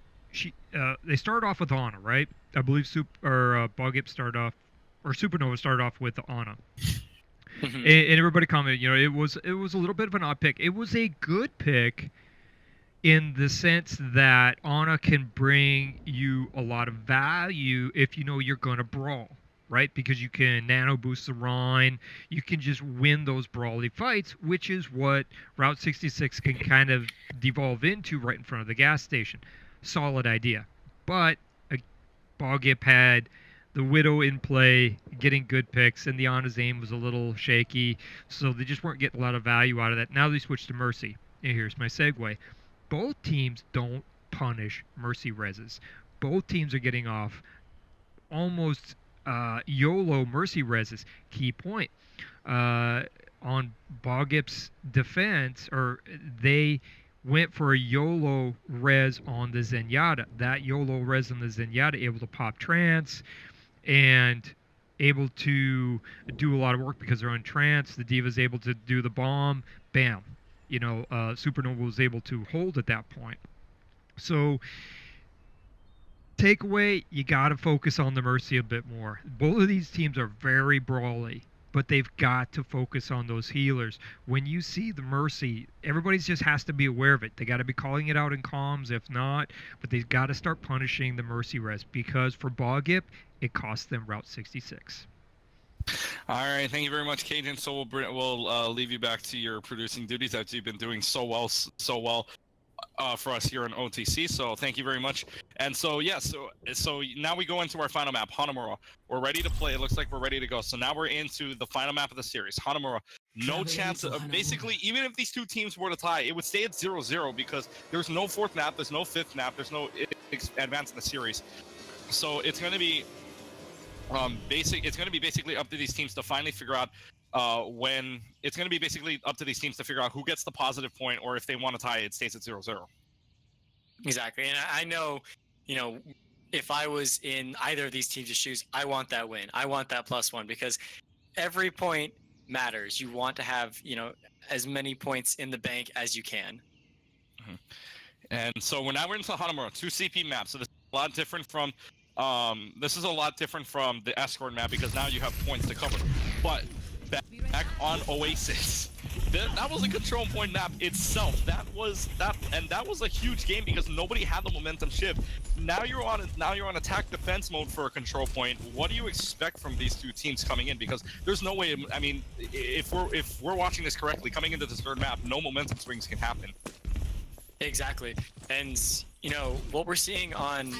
They started off with Ana, right? I believe Baugip started off, or SuperNova started off with Ana. Mm-hmm. And everybody commented, it was a little bit of an odd pick. It was a good pick in the sense that Ana can bring you a lot of value if you know you're going to brawl, right? Because you can nano boost the Rhine, you can just win those brawly fights, which is what Route 66 can kind of devolve into right in front of the gas station. Solid idea. But Baugip had the Widow in play, getting good picks, and the Ana's aim was a little shaky, so they just weren't getting a lot of value out of that. Now they switched to Mercy. And here's my segue. Both teams don't punish Mercy reses. Both teams are getting off almost YOLO Mercy reses. Key point. On Baugip's defense, or they went for a YOLO res on the Zenyatta. That YOLO res on the Zenyatta able to pop trance and able to do a lot of work because they're on trance. The Diva's able to do the bomb. Bam. SuperNova was able to hold at that point. So, takeaway, you got to focus on the Mercy a bit more. Both of these teams are very brawly, but they've got to focus on those healers. When you see the Mercy, everybody just has to be aware of it. They got to be calling it out in comms, if not, but they've got to start punishing the Mercy res, because for Baugip, it costs them Route 66. All right, thank you very much, Cajun. So we'll leave you back to your producing duties that you've been doing so well for us here on OTC. So thank you very much. And so so now we go into our final map, Hanamura. We're ready to play. It looks like we're ready to go. So now we're into the final map of the series, Hanamura. No chance of basically, even if these two teams were to tie, it would stay at 0-0 because there's no fourth map, there's no fifth map, there's no advance in the series. So it's going to be it's going to be basically up to these teams to finally figure out when it's going to be basically up to these teams to figure out who gets the positive point, or if they want to tie, it stays at 0-0. Exactly, and I know, you know, if I was in either of these teams' shoes, I want that win. I want that +1 because every point matters. You want to have, you know, as many points in the bank as you can. Mm-hmm. And so we're into Hanamura, 2 CP maps. So this is a lot different from the escort map because now you have points to cover. But back on Oasis, that was a control point map itself. That was a huge game because nobody had the momentum shift. Now you're on attack defense mode for a control point. What do you expect from these two teams coming in? Because there's no way. I mean, if we're watching this correctly, coming into this third map, no momentum swings can happen. Exactly, and you know what we're seeing on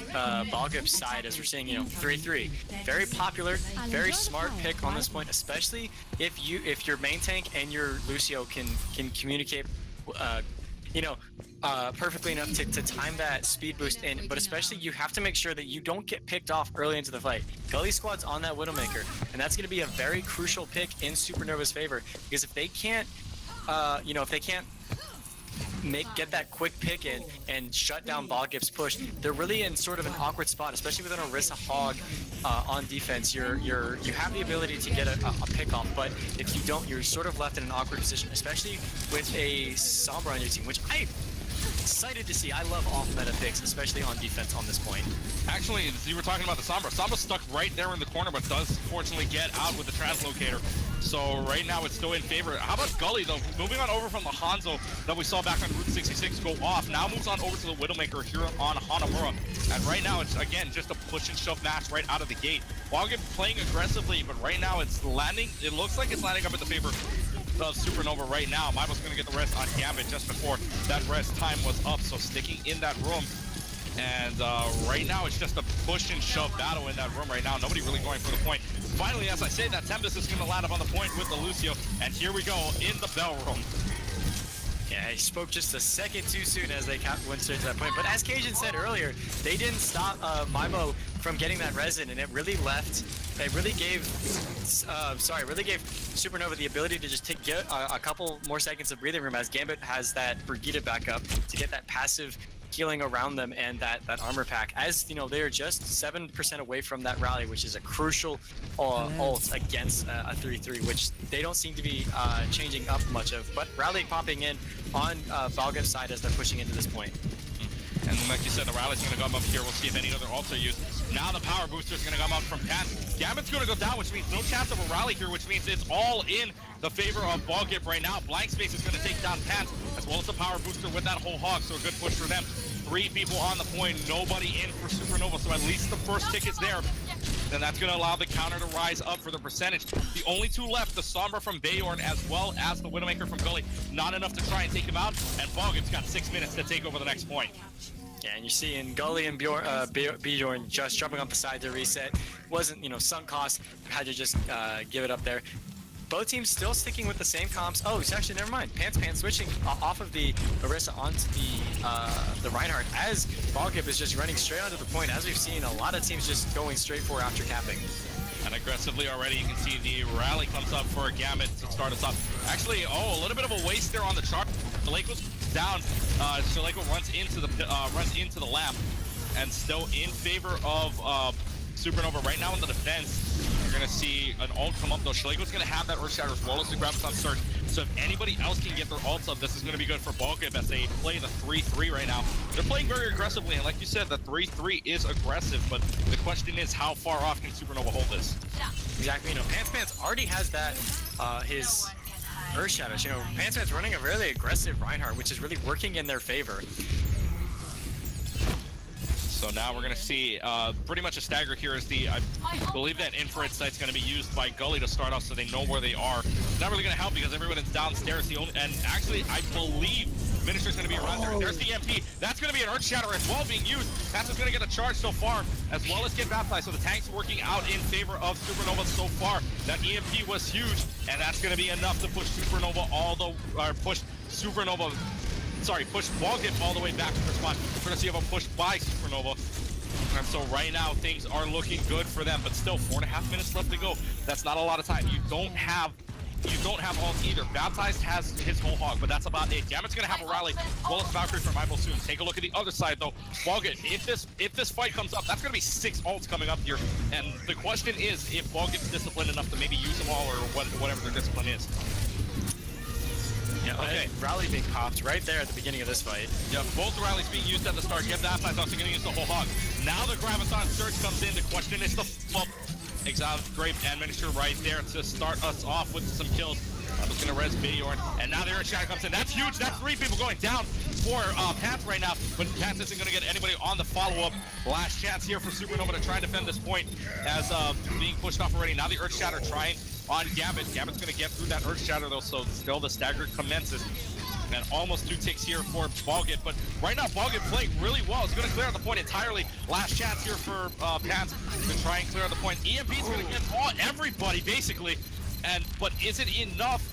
Baugip's side is we're seeing, you know, 3-3, very popular, very smart pick on this point, especially if your main tank and your Lucio can communicate, you know, perfectly enough to time that speed boost in. But especially you have to make sure that you don't get picked off early into the fight. Gully Squad's on that Widowmaker, and that's going to be a very crucial pick in SuperNova's favor because if they can't, you know, if they can't get that quick pick in and shut down Baugip's push, they're really in sort of an awkward spot, especially with an Orisa Hog on defense. You have the ability to get a pick off, but if you don't, you're sort of left in an awkward position, especially with a Sombra on your team, which I'm excited to see. I love off-meta picks, especially on defense on this point. Actually, you were talking about the Sombra. Sombra's stuck right there in the corner, but does fortunately get out with the translocator. So right now it's still in favor. How about Gully though? Moving on over from the Hanzo that we saw back on Route 66 go off. Now moves on over to the Widowmaker here on Hanamura. And right now it's again just a push and shove match right out of the gate. Baugip playing aggressively, but right now it's landing. It looks like it's landing up in the favor of SuperNova right now. Mibo's going to get the rest on Gambit just before that rest time was up. So sticking in that room. And right now it's just a push and shove battle in that room right now. Nobody really going for the point. Finally, as I say that, Tempest is going to land up on the point with the Lucio. And here we go in the Bell room. Yeah, he spoke just a second too soon as they went straight to that point. But as Cajun said earlier, they didn't stop Mibo from getting that resin, and it really gave SuperNova the ability to just get a couple more seconds of breathing room as Gambit has that Brigida back up to get that passive healing around them and that armor pack. As you know, they are just 7% away from that rally, which is a crucial ult against a 3-3, which they don't seem to be changing up much of. But rally popping in on Baugip's side as they're pushing into this point. And like you said, the rally's going to come up here. We'll see if any other ults are used. Now the power booster is going to come up from Pat. Gambit's going to go down, which means no chance of a rally here, which means it's all in the favor of Baugip right now. Blank Space is going to take down Pat, as well as the power booster with that whole hog, so a good push for them. 3 people on the point, nobody in for SuperNova, so at least the first tick is there. Then that's going to allow the counter to rise up for the percentage. The only 2 left, the Sombra from Bayorn as well as the Widowmaker from Gully. Not enough to try and take him out, and Baugip's got 6 minutes to take over the next point. Yeah, and you're seeing Gully and Bjorn just jumping off the side to reset. Wasn't, you know, sunk cost, had to just give it up there. Both teams still sticking with the same comps. Oh, it's actually, never mind. Pants switching off of the Orisa onto the Reinhardt as Baugip is just running straight onto the point, as we've seen a lot of teams just going straight for after capping. And aggressively already, you can see the rally comes up for Gambit to start us off. Actually, a little bit of a waste there on the chart. Shaleko's down. Shaleko runs into the lap, and still in favor of SuperNova right now in the defense. You're going to see an ult come up, though. Shaleko's going to have that Earth Shatter as well as the grab us on search. So if anybody else can get their ults up, this is going to be good for Baugip as they play the 3-3 right now. They're playing very aggressively, and like you said, the 3-3 is aggressive, but the question is how far off can SuperNova hold this? Exactly. You know, Pants already has that, his Earth Shadows. You know, Pants running a really aggressive Reinhardt, which is really working in their favor. So now we're going to see pretty much a stagger here as I believe that infrared sight's going to be used by Gully to start off so they know where they are. Not really going to help because everyone is downstairs. And actually, I believe Minister's going to be around there. There's the EMP. That's going to be an Earth Shatter as well being used. That's going to get a charge so far, as well as get baptized. So the tank's working out in favor of SuperNova so far. That EMP was huge, and that's going to be enough to push SuperNova push Baugip all the way back to the spot. We're going to see if I'm pushed by SuperNova. And so right now, things are looking good for them, but still 4.5 minutes left to go. That's not a lot of time. You don't have ult either. Baptized has his whole hog, but that's about it. Gambit's gonna have a rally. Well, it's Valkyrie from Ivo soon. Take a look at the other side though. Baugip, if this fight comes up, that's gonna be 6 ults coming up here. And the question is if Baugip's disciplined enough to maybe use them all or whatever their discipline is. Yeah, okay. Rally being popped right there at the beginning of this fight. Yeah, both rallies being used at the start. Get that fight, also gonna use the whole hog. Now the Graviton Surge comes in. The question is the flip. Exile Grape and Miniature right there to start us off with some kills. I was gonna res Bayorn, and now the Earth Shatter comes in. That's huge. That's 3 people going down for Pants right now, but Pants isn't gonna get anybody on the follow-up. Last chance here for SuperNova to try and defend this point as being pushed off already. Now the Earth Shatter trying on Gambit. Gambit's gonna get through that Earth Shatter though, so still the stagger commences. And almost 2 ticks here for Baugip, but right now Baugip playing really well. It's going to clear out the point entirely. Last chance here for Pants to try and clear out the point. EMP's going to get everybody basically, but is it enough?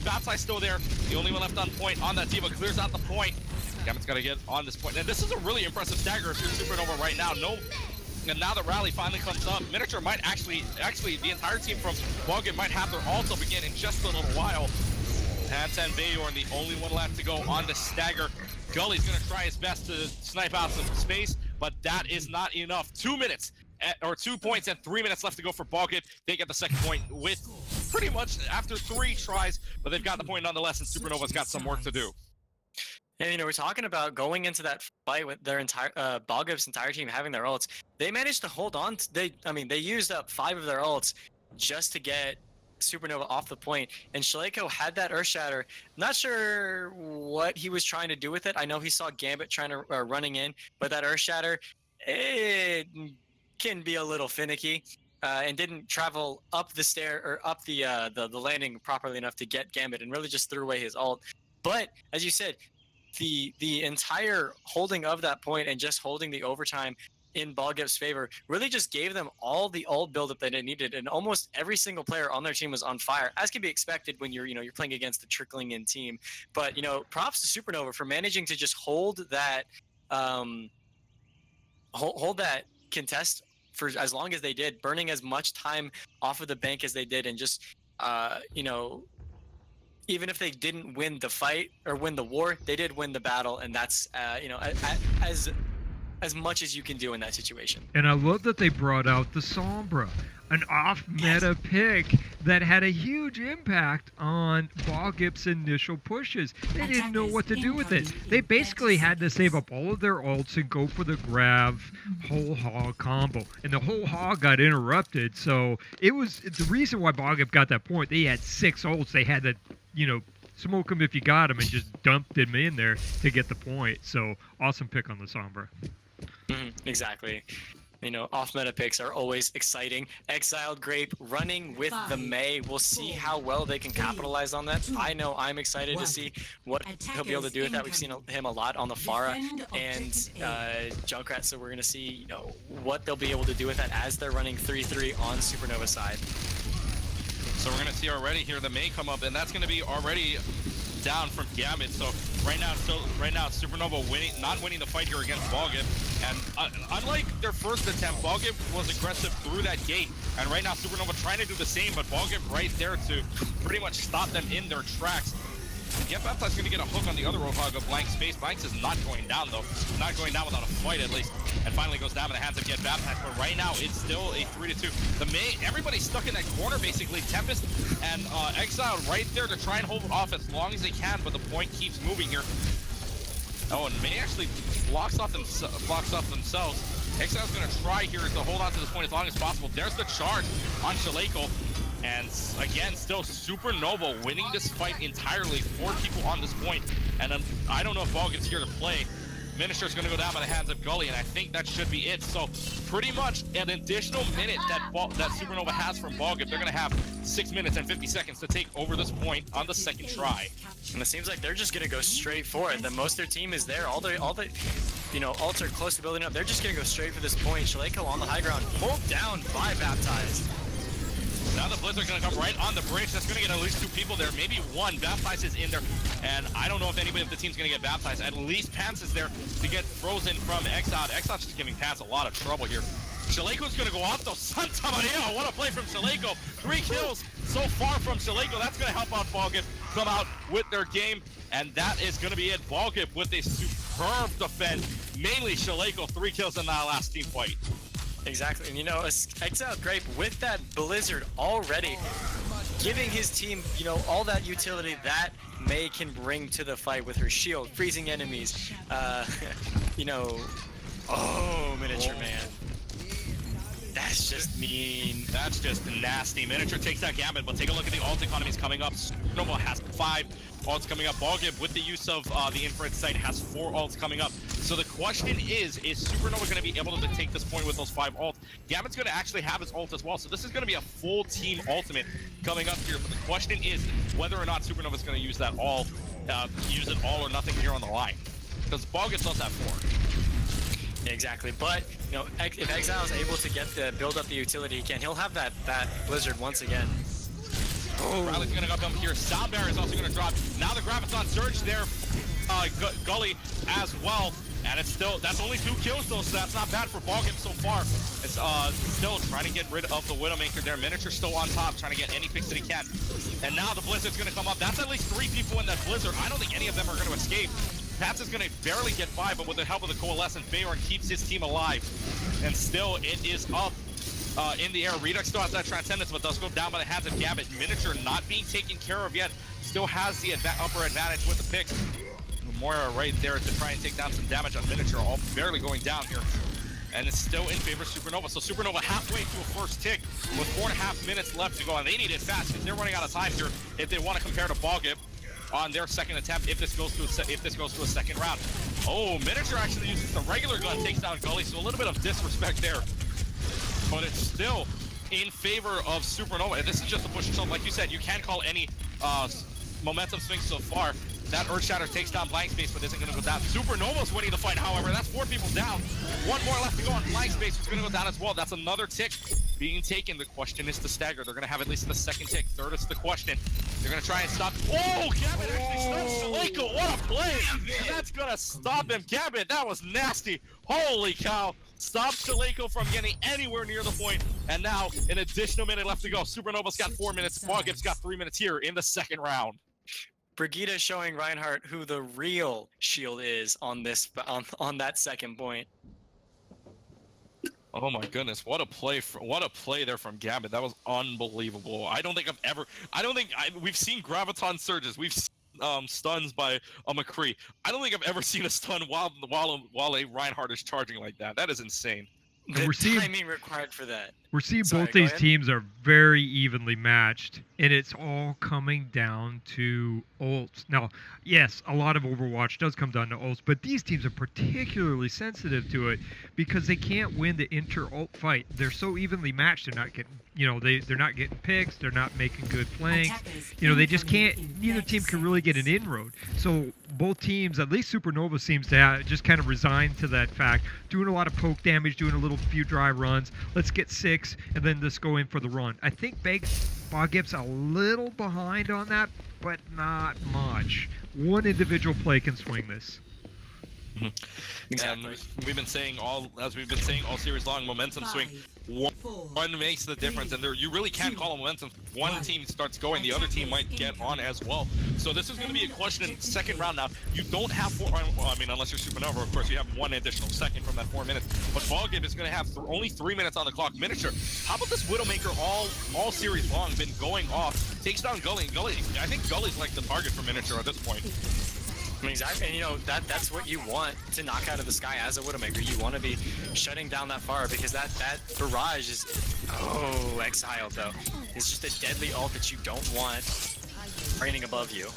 Batsai's still there. The only one left on point on that D.Va clears out the point. Gambit's got to get on this point, and this is a really impressive stagger if you're SuperNova right now. And now the rally finally comes up. Miniature might actually the entire team from Baugip might have their ult up again in just a little while. Pants and Bayorn, the only one left to go on the stagger. Gully's gonna try his best to snipe out some space, but that is not enough. 2 minutes, or 2 points and 3 minutes left to go for Baugip. They get the second point with pretty much after 3 tries, but they've got the point nonetheless, and SuperNova's got some work to do. And we're talking about going into that fight with their entire Baugip's entire team having their ults. They managed to hold on. They used up 5 of their ults just to get SuperNova off the point, and Shaleko had that Earth Shatter. Not sure what he was trying to do with it. I know he saw Gambit trying to running in, but that Earth Shatter, it can be a little finicky, and didn't travel up the stair or up the landing properly enough to get Gambit, and really just threw away his ult. But as you said, the entire holding of that point and just holding the overtime in Baugip's favor really just gave them all the ult buildup that they needed, and almost every single player on their team was on fire, as can be expected when you're playing against a trickling in team. But props to SuperNova for managing to just hold that hold that contest for as long as they did, burning as much time off of the bank as they did, and just even if they didn't win the fight or win the war, they did win the battle, and that's as much as you can do in that situation. And I love that they brought out the Sombra, an off-meta pick that had a huge impact on Baugip's initial pushes. They didn't know what to do with it. They basically had to save up all of their ults and go for the grab whole hog combo. And the whole hog got interrupted, so it's the reason why Baugip got that point. They had 6 ults. They had to, smoke him if you got him and just dumped him in there to get the point. So awesome pick on the Sombra. Exactly. Off-meta picks are always exciting. Exiled Grape running with the Mei. We'll see how well they can capitalize on that. I know I'm excited to see what he'll be able to do with that. We've seen him a lot on the Pharah and Junkrat, so we're going to see what they'll be able to do with that as they're running 3-3 on SuperNova side. So we're going to see already here the Mei come up, and that's going to be already down from Gambit. So right now SuperNova not winning the fight here against Baugip, and unlike their first attempt, Baugip was aggressive through that gate, and right now SuperNova trying to do the same, but Baugip right there to pretty much stop them in their tracks. Get Baptized going to get a hook on the other Roadhog of Blank Space. Blanks is not going down though. Not going down without a fight at least. And finally goes down in the hands of Get Baptized. But right now it's still a 3-2. The Mei, everybody's stuck in that corner basically. Tempest and Exile right there to try and hold it off as long as they can, but the point keeps moving here. Oh, and Mei actually blocks off themselves. Exile's going to try here to hold on to this point as long as possible. There's the charge on Shaleko. And again, still SuperNova winning this fight entirely. 4 people on this point. And I don't know if Baugip's here to play. Miniature's gonna go down by the hands of Gully, and I think that should be it. So pretty much an additional minute that SuperNova has from Baugip. They're gonna have 6 minutes and 50 seconds to take over this point on the second try. And it seems like they're just gonna go straight for it. The most their team is there. All the ults are close to building up. They're just gonna go straight for this point. Shaleko on the high ground, pulled down by Baptized. Now the Blizzard's gonna come right on the bridge. That's gonna get at least 2 people there, maybe 1. Baptized is in there, and I don't know if anybody of the team's gonna get baptized. At least Pants is there to get frozen from Exiled. Exiled's just giving Pants a lot of trouble here. Shaleko's gonna go off though. Santa Maria, what a play from Shaleko. 3 kills so far from Shaleko. That's gonna help out Baugip come out with their game, and that is gonna be it. Baugip with a superb defense. Mainly Shaleko, 3 kills in that last team fight. Exactly, and Exiled Grape with that Blizzard already, giving his team, all that utility that Mei can bring to the fight with her shield, freezing enemies, Miniature Man. That's just mean. That's just nasty. Miniature takes that Gambit, but take a look at the ult economies coming up. SuperNova has 5 ults coming up. Baugip, with the use of the infrared sight, has 4 ults coming up. So the question is SuperNova going to be able to take this point with those 5 ults? Gambit's going to actually have his ult as well. So this is going to be a full team ultimate coming up here. But the question is whether or not SuperNova is going to use that use it all or nothing here on the line. Because Baugip does have 4. Exactly, but if Exile is able to build up the utility he can, he'll have that Blizzard once again. Oh, Riley's gonna come here. Sound Barrier is also gonna drop. Now the Graviton Surge there, Gully as well. And that's only 2 kills though, so that's not bad for Baugip so far. It's still trying to get rid of the Widowmaker there. Miniature still on top, trying to get any picks that he can. And now the Blizzard's gonna come up. That's at least 3 people in that Blizzard. I don't think any of them are gonna escape. Pats is going to barely get by, but with the help of the Coalescent, Bayon keeps his team alive. And still, it is up in the air. Redux still has that Transcendence, but does go down by the hands of Gambit. Miniature not being taken care of yet. Still has the upper advantage with the picks. Moira right there to try and take down some damage on Miniature, all barely going down here. And it's still in favor of SuperNova. So SuperNova halfway to a first tick with 4.5 minutes left to go. And they need it fast because they're running out of time here if they want to compare to Baugip on their second attempt if this goes to a second round. Oh, Miniature actually uses the regular gun, takes down Gully, so a little bit of disrespect there. But it's still in favor of SuperNova. And this is just a push and shove. Like you said, you can't call any momentum swings so far. That Earthshatter takes down Blank Space, but isn't going to go down. SuperNova's winning the fight, however. That's 4 people down. 1 more left to go on Blank Space, who's going to go down as well. That's another tick being taken. The question is to stagger. They're going to have at least the second tick. Third is the question. They're going to try and stop. Oh, Gambit actually stops Shaleko. What a play. And that's going to stop him. Gambit, that was nasty. Holy cow. Stops Shaleko from getting anywhere near the point. And now, an additional minute left to go. SuperNova's got 4 minutes. Baugip's got 3 minutes here in the second round. Brigitte showing Reinhardt who the real shield is on on that second point. Oh my goodness, what a play there from Gambit. That was unbelievable. We've seen Graviton Surges. We've seen stuns by a McCree. I don't think I've ever seen a stun while a Reinhardt is charging like that. That is insane. The timing required for that. We're seeing both these teams are very evenly matched, and it's all coming down to ults. Now, yes, a lot of Overwatch does come down to ults, but these teams are particularly sensitive to it because they can't win the inter-ult fight. They're so evenly matched, they're not getting, they're not getting picks, they're not making good flanks. They just can't, neither team can really get an inroad. So both teams, at least SuperNova seems to just kind of resign to that fact, doing a lot of poke damage, doing a few dry runs. Let's get 6. And then just go in for the run. I think Baugip's a little behind on that, but not much. One individual play can swing this. Exactly. And we've been saying all series long, momentum swing. One makes the difference, and you really can't call a momentum. One team starts going, the other team might get on as well. So this is going to be a question in the second round now. You don't have unless you're SuperNova, of course, you have 1 additional second from that 4 minutes. But Baugip is going to have only 3 minutes on the clock. Miniature, how about this Widowmaker all series long been going off? Takes down Gully. I think Gully's like the target for Miniature at this point. Exactly, and that's what you want to knock out of the sky as a Widowmaker. You want to be shutting down that far because that barrage is exiled though. It's just a deadly ult that you don't want. raining above you.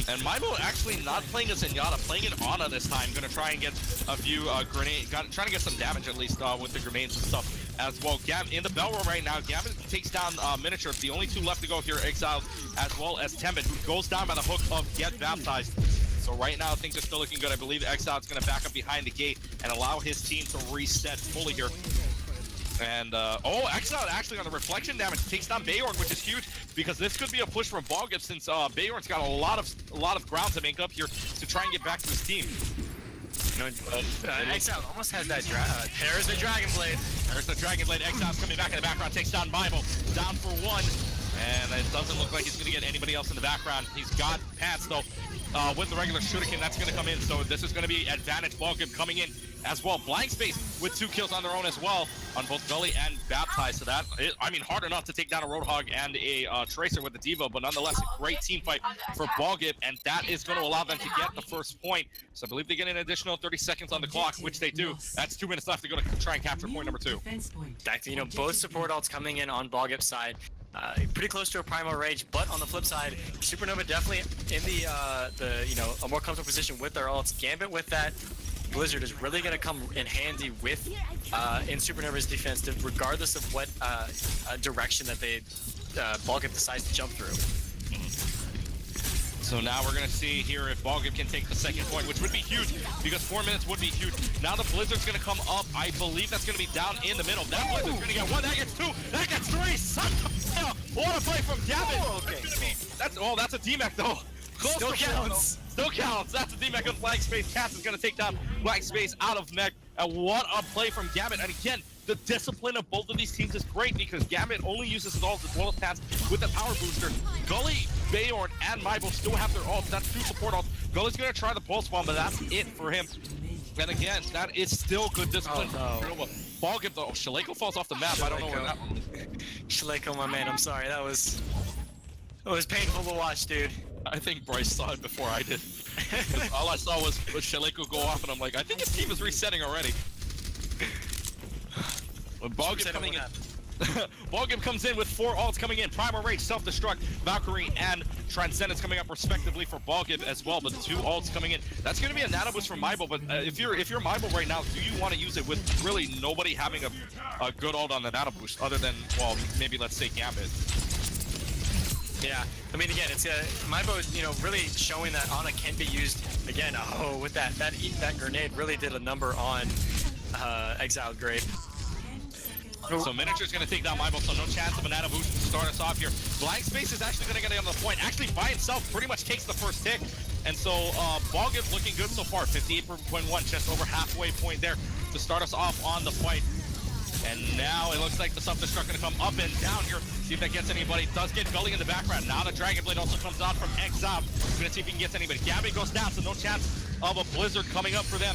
And Maimo actually not playing a Zenyatta, playing an Ana this time. Gonna try and get a few trying to get some damage at least with the grenades and stuff as well. Gam in the Bell Room right now. Gavin takes down Miniature. The only two left to go here, Exiled as well as Tembit, who goes down by the hook of Get Baptized. So right now things are still looking good. I believe Exile's gonna back up behind the gate and allow his team to reset fully here. And Exile actually on the reflection damage takes down Bayorn, which is huge because this could be a push from Baugip since Bayorn's got a lot of ground to make up here to try and get back to his team. You know, Exile almost has that there's the Dragon Blade. There's the Dragon Blade. Exile's coming back in the background, takes down Bible, down for one. And it doesn't look like he's gonna get anybody else in the background. He's got Pants though. With the regular shuriken, that's going to come in, so this is going to be advantage Baugip coming in as well. Blank Space with 2 kills on their own as well on both Gully and Baptized. So that, I mean, hard enough to take down a Roadhog and a Tracer with the Devo, but nonetheless, a great team fight for Baugip, and that is going to allow them to get the first point. So I believe they get an additional 30 seconds on the clock, which they do. That's 2 minutes left to go to try and capture point number 2. You know, both support ults coming in on Baugip's side. Pretty close to a primal rage, but on the flip side, SuperNova definitely in the you know, a more comfortable position with their ults. Gambit with that Blizzard is really going to come in handy with in SuperNova's defense, regardless of what direction that they Baugip decides to jump through. So now we're going to see here if Baugip can take the second point, which would be huge because 4 minutes would be huge. Now the Blizzard's going to come up. I believe that's going to be down in the middle. That Blizzard's going to get 1, that gets 2, that gets 3. What a play from Gavin. That's a DMAC though. Close Still counts. Still counts. That's a DMAC on Blank Space. Cass is going to take down Blank Space out of mech. And what a play from Gambit. And again, the discipline of both of these teams is great because Gambit only uses his ults as well as Pants with the power booster. Gully, Bayorn, and Maibo still have their ults. That's 2 support ults. Gully's going to try the pulse bomb, but that's it for him. And again, that is still good discipline. Baugip though. Shaleko falls off the map. I don't know where that one. Shaleko, my man, I'm sorry. That was painful to watch, dude. I think Bryce saw it before I did. All I saw was Shaleko go off, and I'm like, I think his team is resetting already. When Baugip coming in, Baugip comes in with 4 ults coming in. Primal Rage, Self-Destruct, Valkyrie, and Transcendence coming up respectively for Baugip as well, but 2 ults coming in. That's going to be a nano boost from Maibo, but if you're Maibo right now, do you want to use it with really nobody having a good ult on the nano boost other than, well, maybe let's say Gambit? Yeah, I mean, again, it's Maibo, you know, really showing that Ana can be used again. Oh, with that grenade really did a number on Exiled Grave. So Miniature's going to take down Maibo, so no chance of a nano boost to start us off here. Blank Space is actually going to get on the point. Actually, by himself, pretty much takes the first tick. And so Baugip looking good so far. 58.1, just over halfway point there to start us off on the fight. And now it looks like the Self-Destruct going to come up and down here. See if that gets anybody. Does get Gully in the background. Now the Dragon Blade also comes out from Exile. Going to see if he can get anybody. Gabby goes down, so no chance of a Blizzard coming up for them.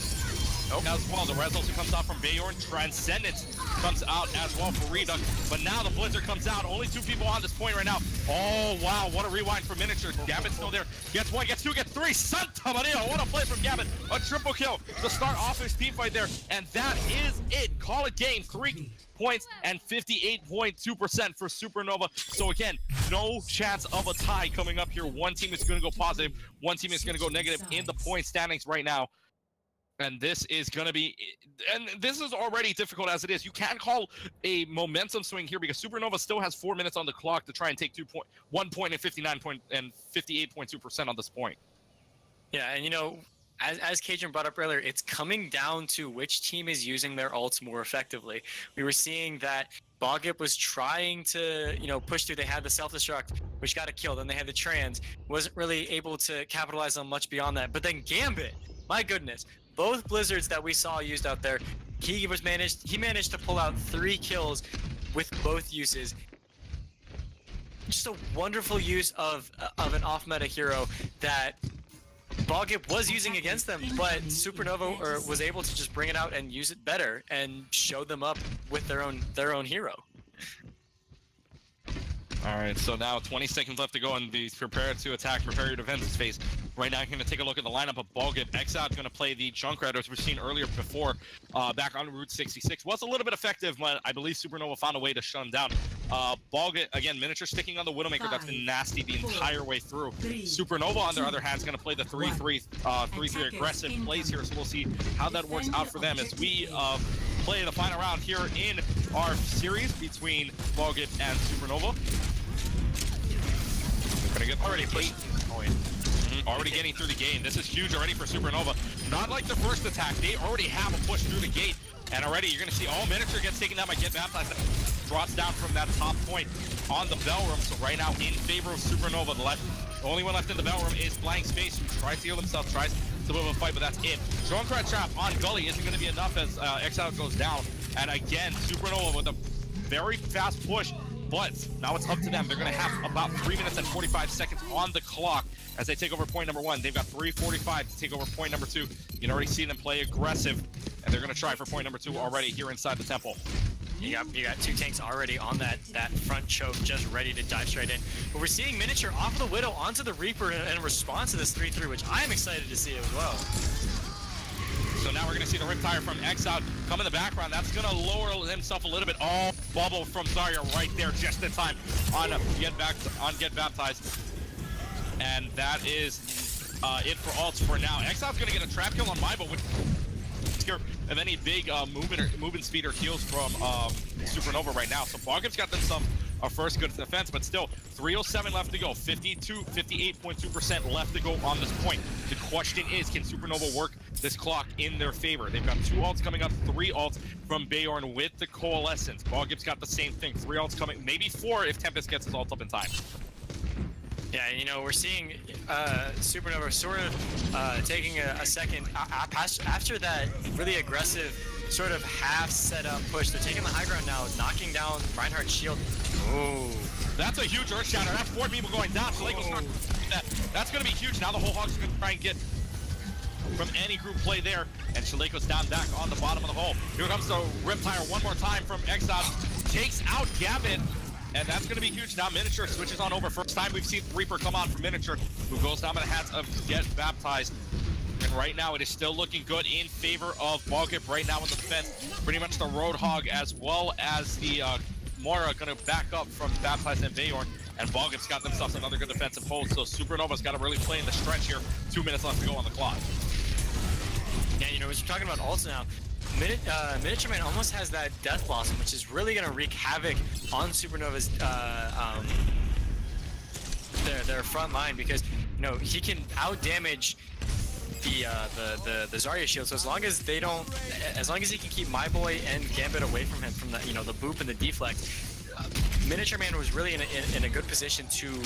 As well, the res also comes out from Bayorn. Transcendence comes out as well for Redux. But now the Blizzard comes out. Only 2 people on this point right now. Oh, wow. What a rewind for Miniature. Gambit's still there. Gets 1, gets 2, gets 3. Santa Maria. What a play from Gambit. A triple kill to start off his team fight there. And that is it. Call it game. 3 points and 58.2% for SuperNova. So again, no chance of a tie coming up here. One team is going to go positive. One team is going to go negative in the point standings right now. And this is going to be, and this is already difficult as it is. You can't call a momentum swing here because SuperNova still has 4 minutes on the clock to try and take 1 point and 58.2% on this point. Yeah, and you know, as Cajun brought up earlier, it's coming down to which team is using their ults more effectively. We were seeing that Baugip was trying to, you know, push through. They had the self-destruct, which got a kill. Then they had the trans. Wasn't really able to capitalize on much beyond that. But then Gambit, my goodness. Both Blizzards that we saw used out there, he managed to pull out 3 kills with both uses. Just a wonderful use of an off-meta hero that Baugip was using against them, but SuperNova was able to just bring it out and use it better and show them up with their own hero. All right, so now 20 seconds left to go and be prepared to attack, prepare your defensive phase. Right now, you're going to take a look at the lineup of Baugip. Exile is going to play the Junkrat, as we've seen earlier before, back on Route 66. Was a little bit effective, but I believe SuperNova found a way to shut him down. Baugip, again, Miniature sticking on the Widowmaker. That's been nasty the entire way through. SuperNova, on the other hand, is going to play the 3-3 aggressive plays here, so we'll see how that works out for them as we play the final round here in our series between Baugip and SuperNova. We're going to get already pushing point. Already getting through the game. This is huge already for SuperNova. Not like the first attack. They already have a push through the gate. And already you're going to see all Miniature gets taken down by Get Baptized. Drops down from that top point on the Bell Room. So right now in favor of SuperNova. The only one left in the Bell Room is Blank Space, who tries to heal himself, tries to move a fight, but that's it. Junkrat Trap on Gully isn't going to be enough as Exile goes down. And again, SuperNova with a very fast push. But now it's up to them. They're going to have about 3 minutes and 45 seconds on the clock as they take over point number 1. They've got 3:45 to take over point number 2. You can already see them play aggressive, and they're going to try for point number 2 already here inside the temple. You got 2 tanks already on that front choke, just ready to dive straight in. But we're seeing Miniature off of the Widow onto the Reaper in response to this 3-3, which I'm excited to see as well. So now we're going to see the Riptire from Exile come in the background. That's going to lower himself a little bit. Oh, bubble from Zarya right there just in time on Get Baptized. And that is it for ults for now. Exile's going to get a trap kill on Maibo with of any big movement speed or heals from SuperNova right now. So Baugip's got them some first good defense, but still 3:07 left to go, 58.2% left to go on this point. The question is, can SuperNova work this clock in their favor? They've got 2 ults coming up, 3 ults from Bayorn with the Coalescence. Baugip's got the same thing, 3 ults coming, maybe 4 if Tempest gets his ult up in time. Yeah, you know, we're seeing SuperNova sort of taking a second after that really aggressive sort of half set up push. They're taking the high ground now, knocking down Reinhardt's shield. Ooh, that's a huge Earth Shatter. That's 4 people going down. Shaleko's starting to do that. That's going to be huge. Now the whole Hawks are going to try and get from any group play there, and Shaleko's down back on the bottom of the hole. Here comes the Riptire one more time from Exile. Takes out Gambit. And that's going to be huge. Now Miniature switches on over. First time we've seen Reaper come on from Miniature, who goes down by the hands of Get Baptized. And right now it is still looking good in favor of Baugip right now in the defense. Pretty much the Roadhog as well as the Mora going to back up from Baptized and Bayorn. And Baugip's got themselves another good defensive hold. So SuperNova's got to really play in the stretch here. 2 minutes left to go on the clock. Yeah, you know, as you're talking about ults now, Miniature Man almost has that Death Blossom, which is really going to wreak havoc on SuperNova's their front line, because you know he can out damage the Zarya shield. So as long as they don't, as long as he can keep My Boy and Gambit away from him from the the boop and the deflect, Miniature Man was really in a good position to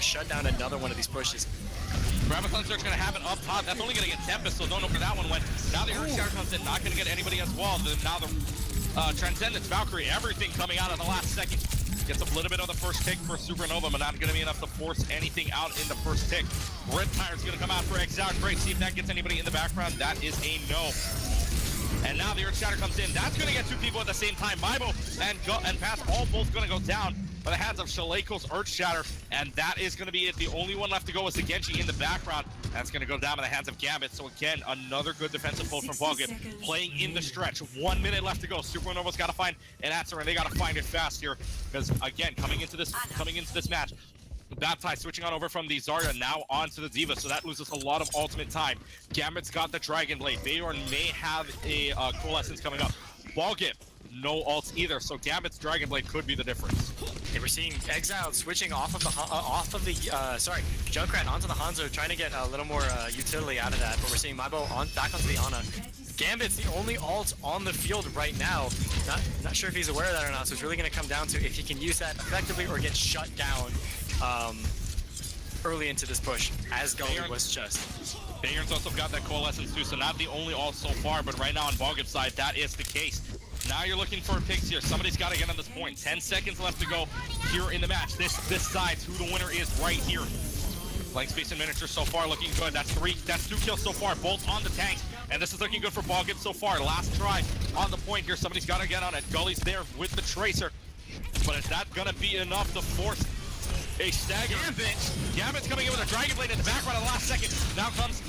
shut down another one of these pushes. Graviton Surge going to have it up top. That's only going to get Tempest, so don't know where that one went. Now the Earth Shatter comes in, not going to get anybody as well. Now the Transcendence, Valkyrie, everything coming out in the last second. Gets a little bit of the first tick for SuperNova, but not going to be enough to force anything out in the first tick. Riptire's going to come out for Exile. Great, see if that gets anybody in the background. That is a no. And now the Earth Shatter comes in. That's going to get 2 people at the same time. Maibo and Pass all both going to go down by the hands of Shaleko's Earth Shatter, and that is going to be it. The only one left to go is the Genji in the background. That's going to go down by the hands of Gambit. So again, another good defensive pull from Baugip, playing in the stretch. 1 minute left to go. SuperNova's got to find an answer, and they got to find it fast here, because again, coming into this match, Baptized switching on over from the Zarya now onto the D.Va, so that loses a lot of ultimate time. Gambit's got the Dragon Blade. Bayorn may have a Coalescence coming up. Baugip, no ults either, so Gambit's Dragon Blade could be the difference. Yeah, we're seeing Exile switching off of the Junkrat onto the Hanzo, trying to get a little more utility out of that. But we're seeing Maibo back onto the Ana. Gambit's the only ult on the field right now. Not sure if he's aware of that or not. So it's really going to come down to if he can use that effectively or get shut down early into this push, as Gully was just. Bayorn's also got that Coalescence too, so not the only ult so far, but right now on Baugip's side, that is the case. Now you're looking for picks here. Somebody's got to get on this point. 10 seconds left to go here in the match. This decides who the winner is right here. Blank Space and Miniature so far looking good. That's 2 kills so far, both on the tanks. And this is looking good for Baugip so far. Last try on the point here. Somebody's got to get on it. Gully's there with the Tracer. But is that going to be enough to force a stagger? Gambit's coming in with a Dragon Blade in the background at the last second. Now comes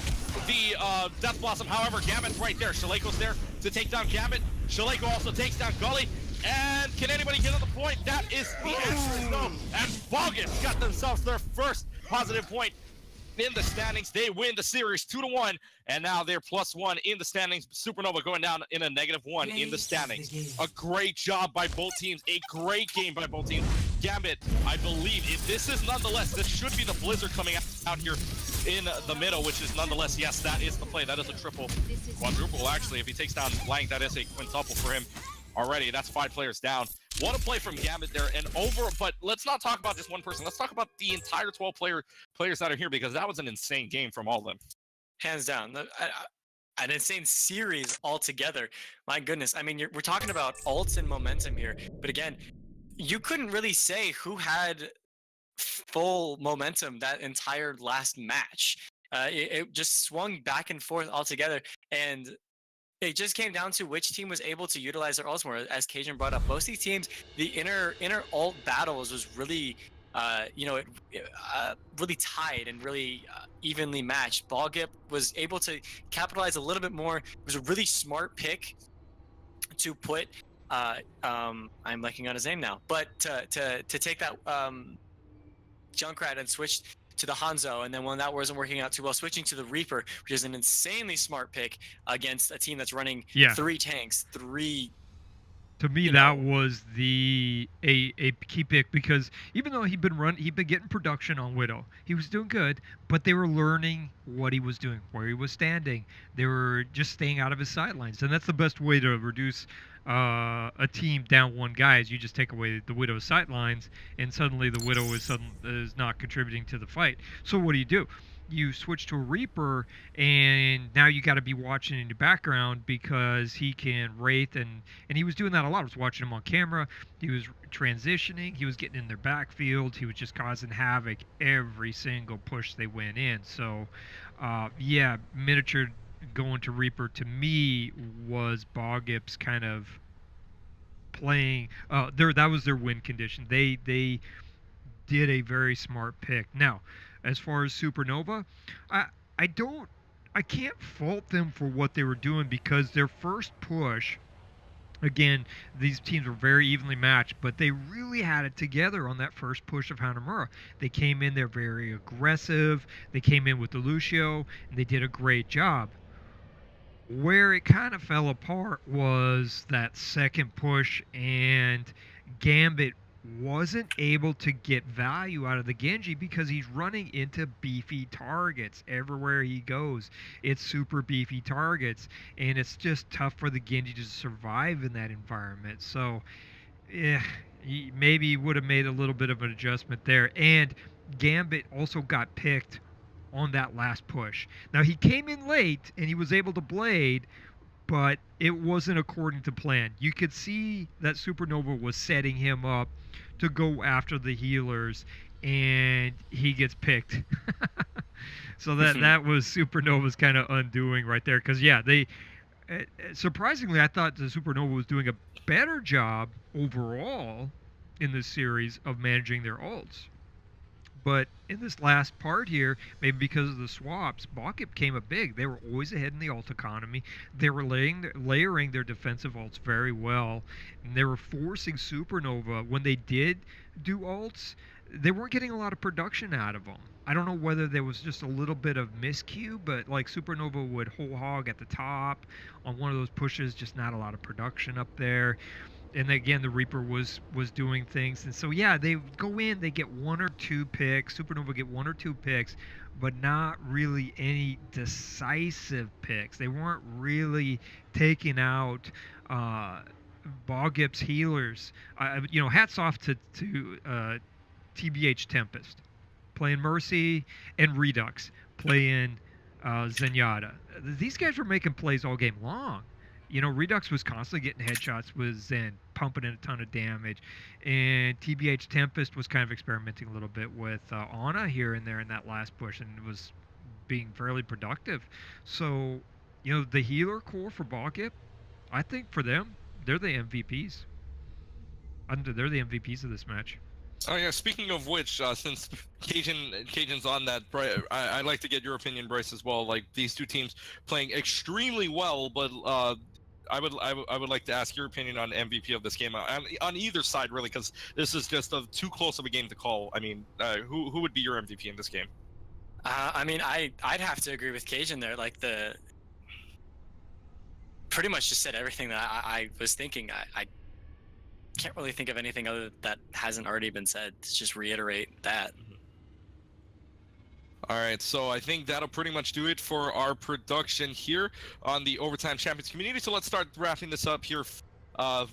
the Death Blossom. However, Gambit's right there. Shaleko's there to take down Gambit. Shaleko also takes down Gully. And can anybody get on the point? point? That is the answer, no. And Baugip got themselves their first positive point in the standings. They win the series 2-1, and now they're +1 in the standings. SuperNova going down in a -1 in the standings. A great job by both teams. A great game by both teams. Gambit, I believe, if this is nonetheless, this should be the Blizzard coming out here in the middle, which is nonetheless, yes, that is the play. That is a triple, quadruple, actually. If he takes down Blank, that is a quintuple for him already. That's 5 players down. What a play from Gambit there, and but let's not talk about just one person. Let's talk about the entire 12 players that are here, because that was an insane game from all of them. Hands down. An insane series altogether. My goodness. I mean, we're talking about ults and momentum here, but again, you couldn't really say who had full momentum that entire last match. It just swung back and forth altogether, and it just came down to which team was able to utilize their ults more. As Cajun brought up, most of these teams, the inner alt battles was really, really tied and really evenly matched. Baugip was able to capitalize a little bit more. It was a really smart pick to put. I'm blanking on his name now, but to take that Junkrat and switch to the Hanzo, and then when that wasn't working out too well, switching to the Reaper, which is an insanely smart pick against a team that's running 3 tanks, 3. To me, that was a key pick, because even though he'd been getting production on Widow, he was doing good, but they were learning what he was doing, where he was standing. They were just staying out of his sidelines, and that's the best way to reduce a team down 1 guy. Is you just take away the Widow's sidelines, and suddenly the Widow is not contributing to the fight. So what do? You switch to a Reaper, and now you got to be watching in the background, because he can Wraith, and he was doing that a lot. I was watching him on camera. He was transitioning. He was getting in their backfield. He was just causing havoc every single push they went in. So, yeah, Miniature going to Reaper, to me, was Baugip's kind of playing. That was their win condition. They did a very smart pick. Now, as far as SuperNova, I can't fault them for what they were doing, because their first push, again, these teams were very evenly matched, but they really had it together on that first push of Hanamura. They came in there very aggressive. They came in with the Lucio, and they did a great job. Where it kind of fell apart was that second push, and Gambit wasn't able to get value out of the Genji, because he's running into beefy targets everywhere he goes. It's super beefy targets, and it's just tough for the Genji to survive in that environment. So he maybe would have made a little bit of an adjustment there. And Gambit also got picked on that last push. Now, he came in late and he was able to blade, but it wasn't according to plan. You could see that SuperNova was setting him up to go after the healers, and he gets picked. So that was SuperNova's kind of undoing right there, because they surprisingly, I thought the SuperNova was doing a better job overall in this series of managing their ults. But in this last part here, maybe because of the swaps, Baugip came up big. They were always ahead in the ult economy. They were layering their defensive ults very well, and they were forcing SuperNova, when they did do ults, they weren't getting a lot of production out of them. I don't know whether there was just a little bit of miscue, but like SuperNova would whole hog at the top on one of those pushes, just not a lot of production up there. And again, the Reaper was doing things, and so they go in, they get 1 or 2 picks. SuperNova get 1 or 2 picks, but not really any decisive picks. They weren't really taking out Baugip's healers. Hats off to TBH Tempest, playing Mercy, and Redux, playing Zenyatta. These guys were making plays all game long. Redux was constantly getting headshots with Zen, pumping in a ton of damage. And TBH Tempest was kind of experimenting a little bit with Ana here and there in that last push, and was being fairly productive. So, the healer core for Baugip, I think for them, they're the MVPs. They're the MVPs of this match. Oh yeah, speaking of which, since Cajun's on that, I'd like to get your opinion, Bryce, as well. Like, these two teams playing extremely well, but I would like to ask your opinion on MVP of this game on either side, really, because this is just too close of a game to call. I mean, who would be your MVP in this game? I mean, I'd have to agree with Cajun there. Like pretty much just said everything that I was thinking. I can't really think of anything other that hasn't already been said to just reiterate that. All right, so I think that'll pretty much do it for our production here on the Overtime Champions community. So let's start wrapping this up here.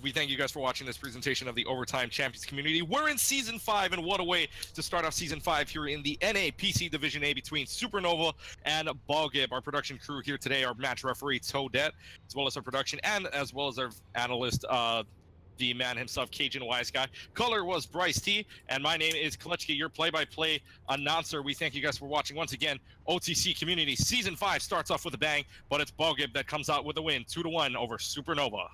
We thank you guys for watching this presentation of the Overtime Champions community. We're in Season 5, and what a way to start off Season 5 here in the NA PC Division A between SuperNova and Baugip. Our production crew here today, our match referee, Toadette, as well as our production, and as well as our analyst, the man himself, Cajun Wise Guy. Color was Bryce T, and my name is Kolechki, your play-by-play announcer. We thank you guys for watching once again. OTC Community Season 5 starts off with a bang, but it's Baugip that comes out with a win, 2-1 over SuperNova.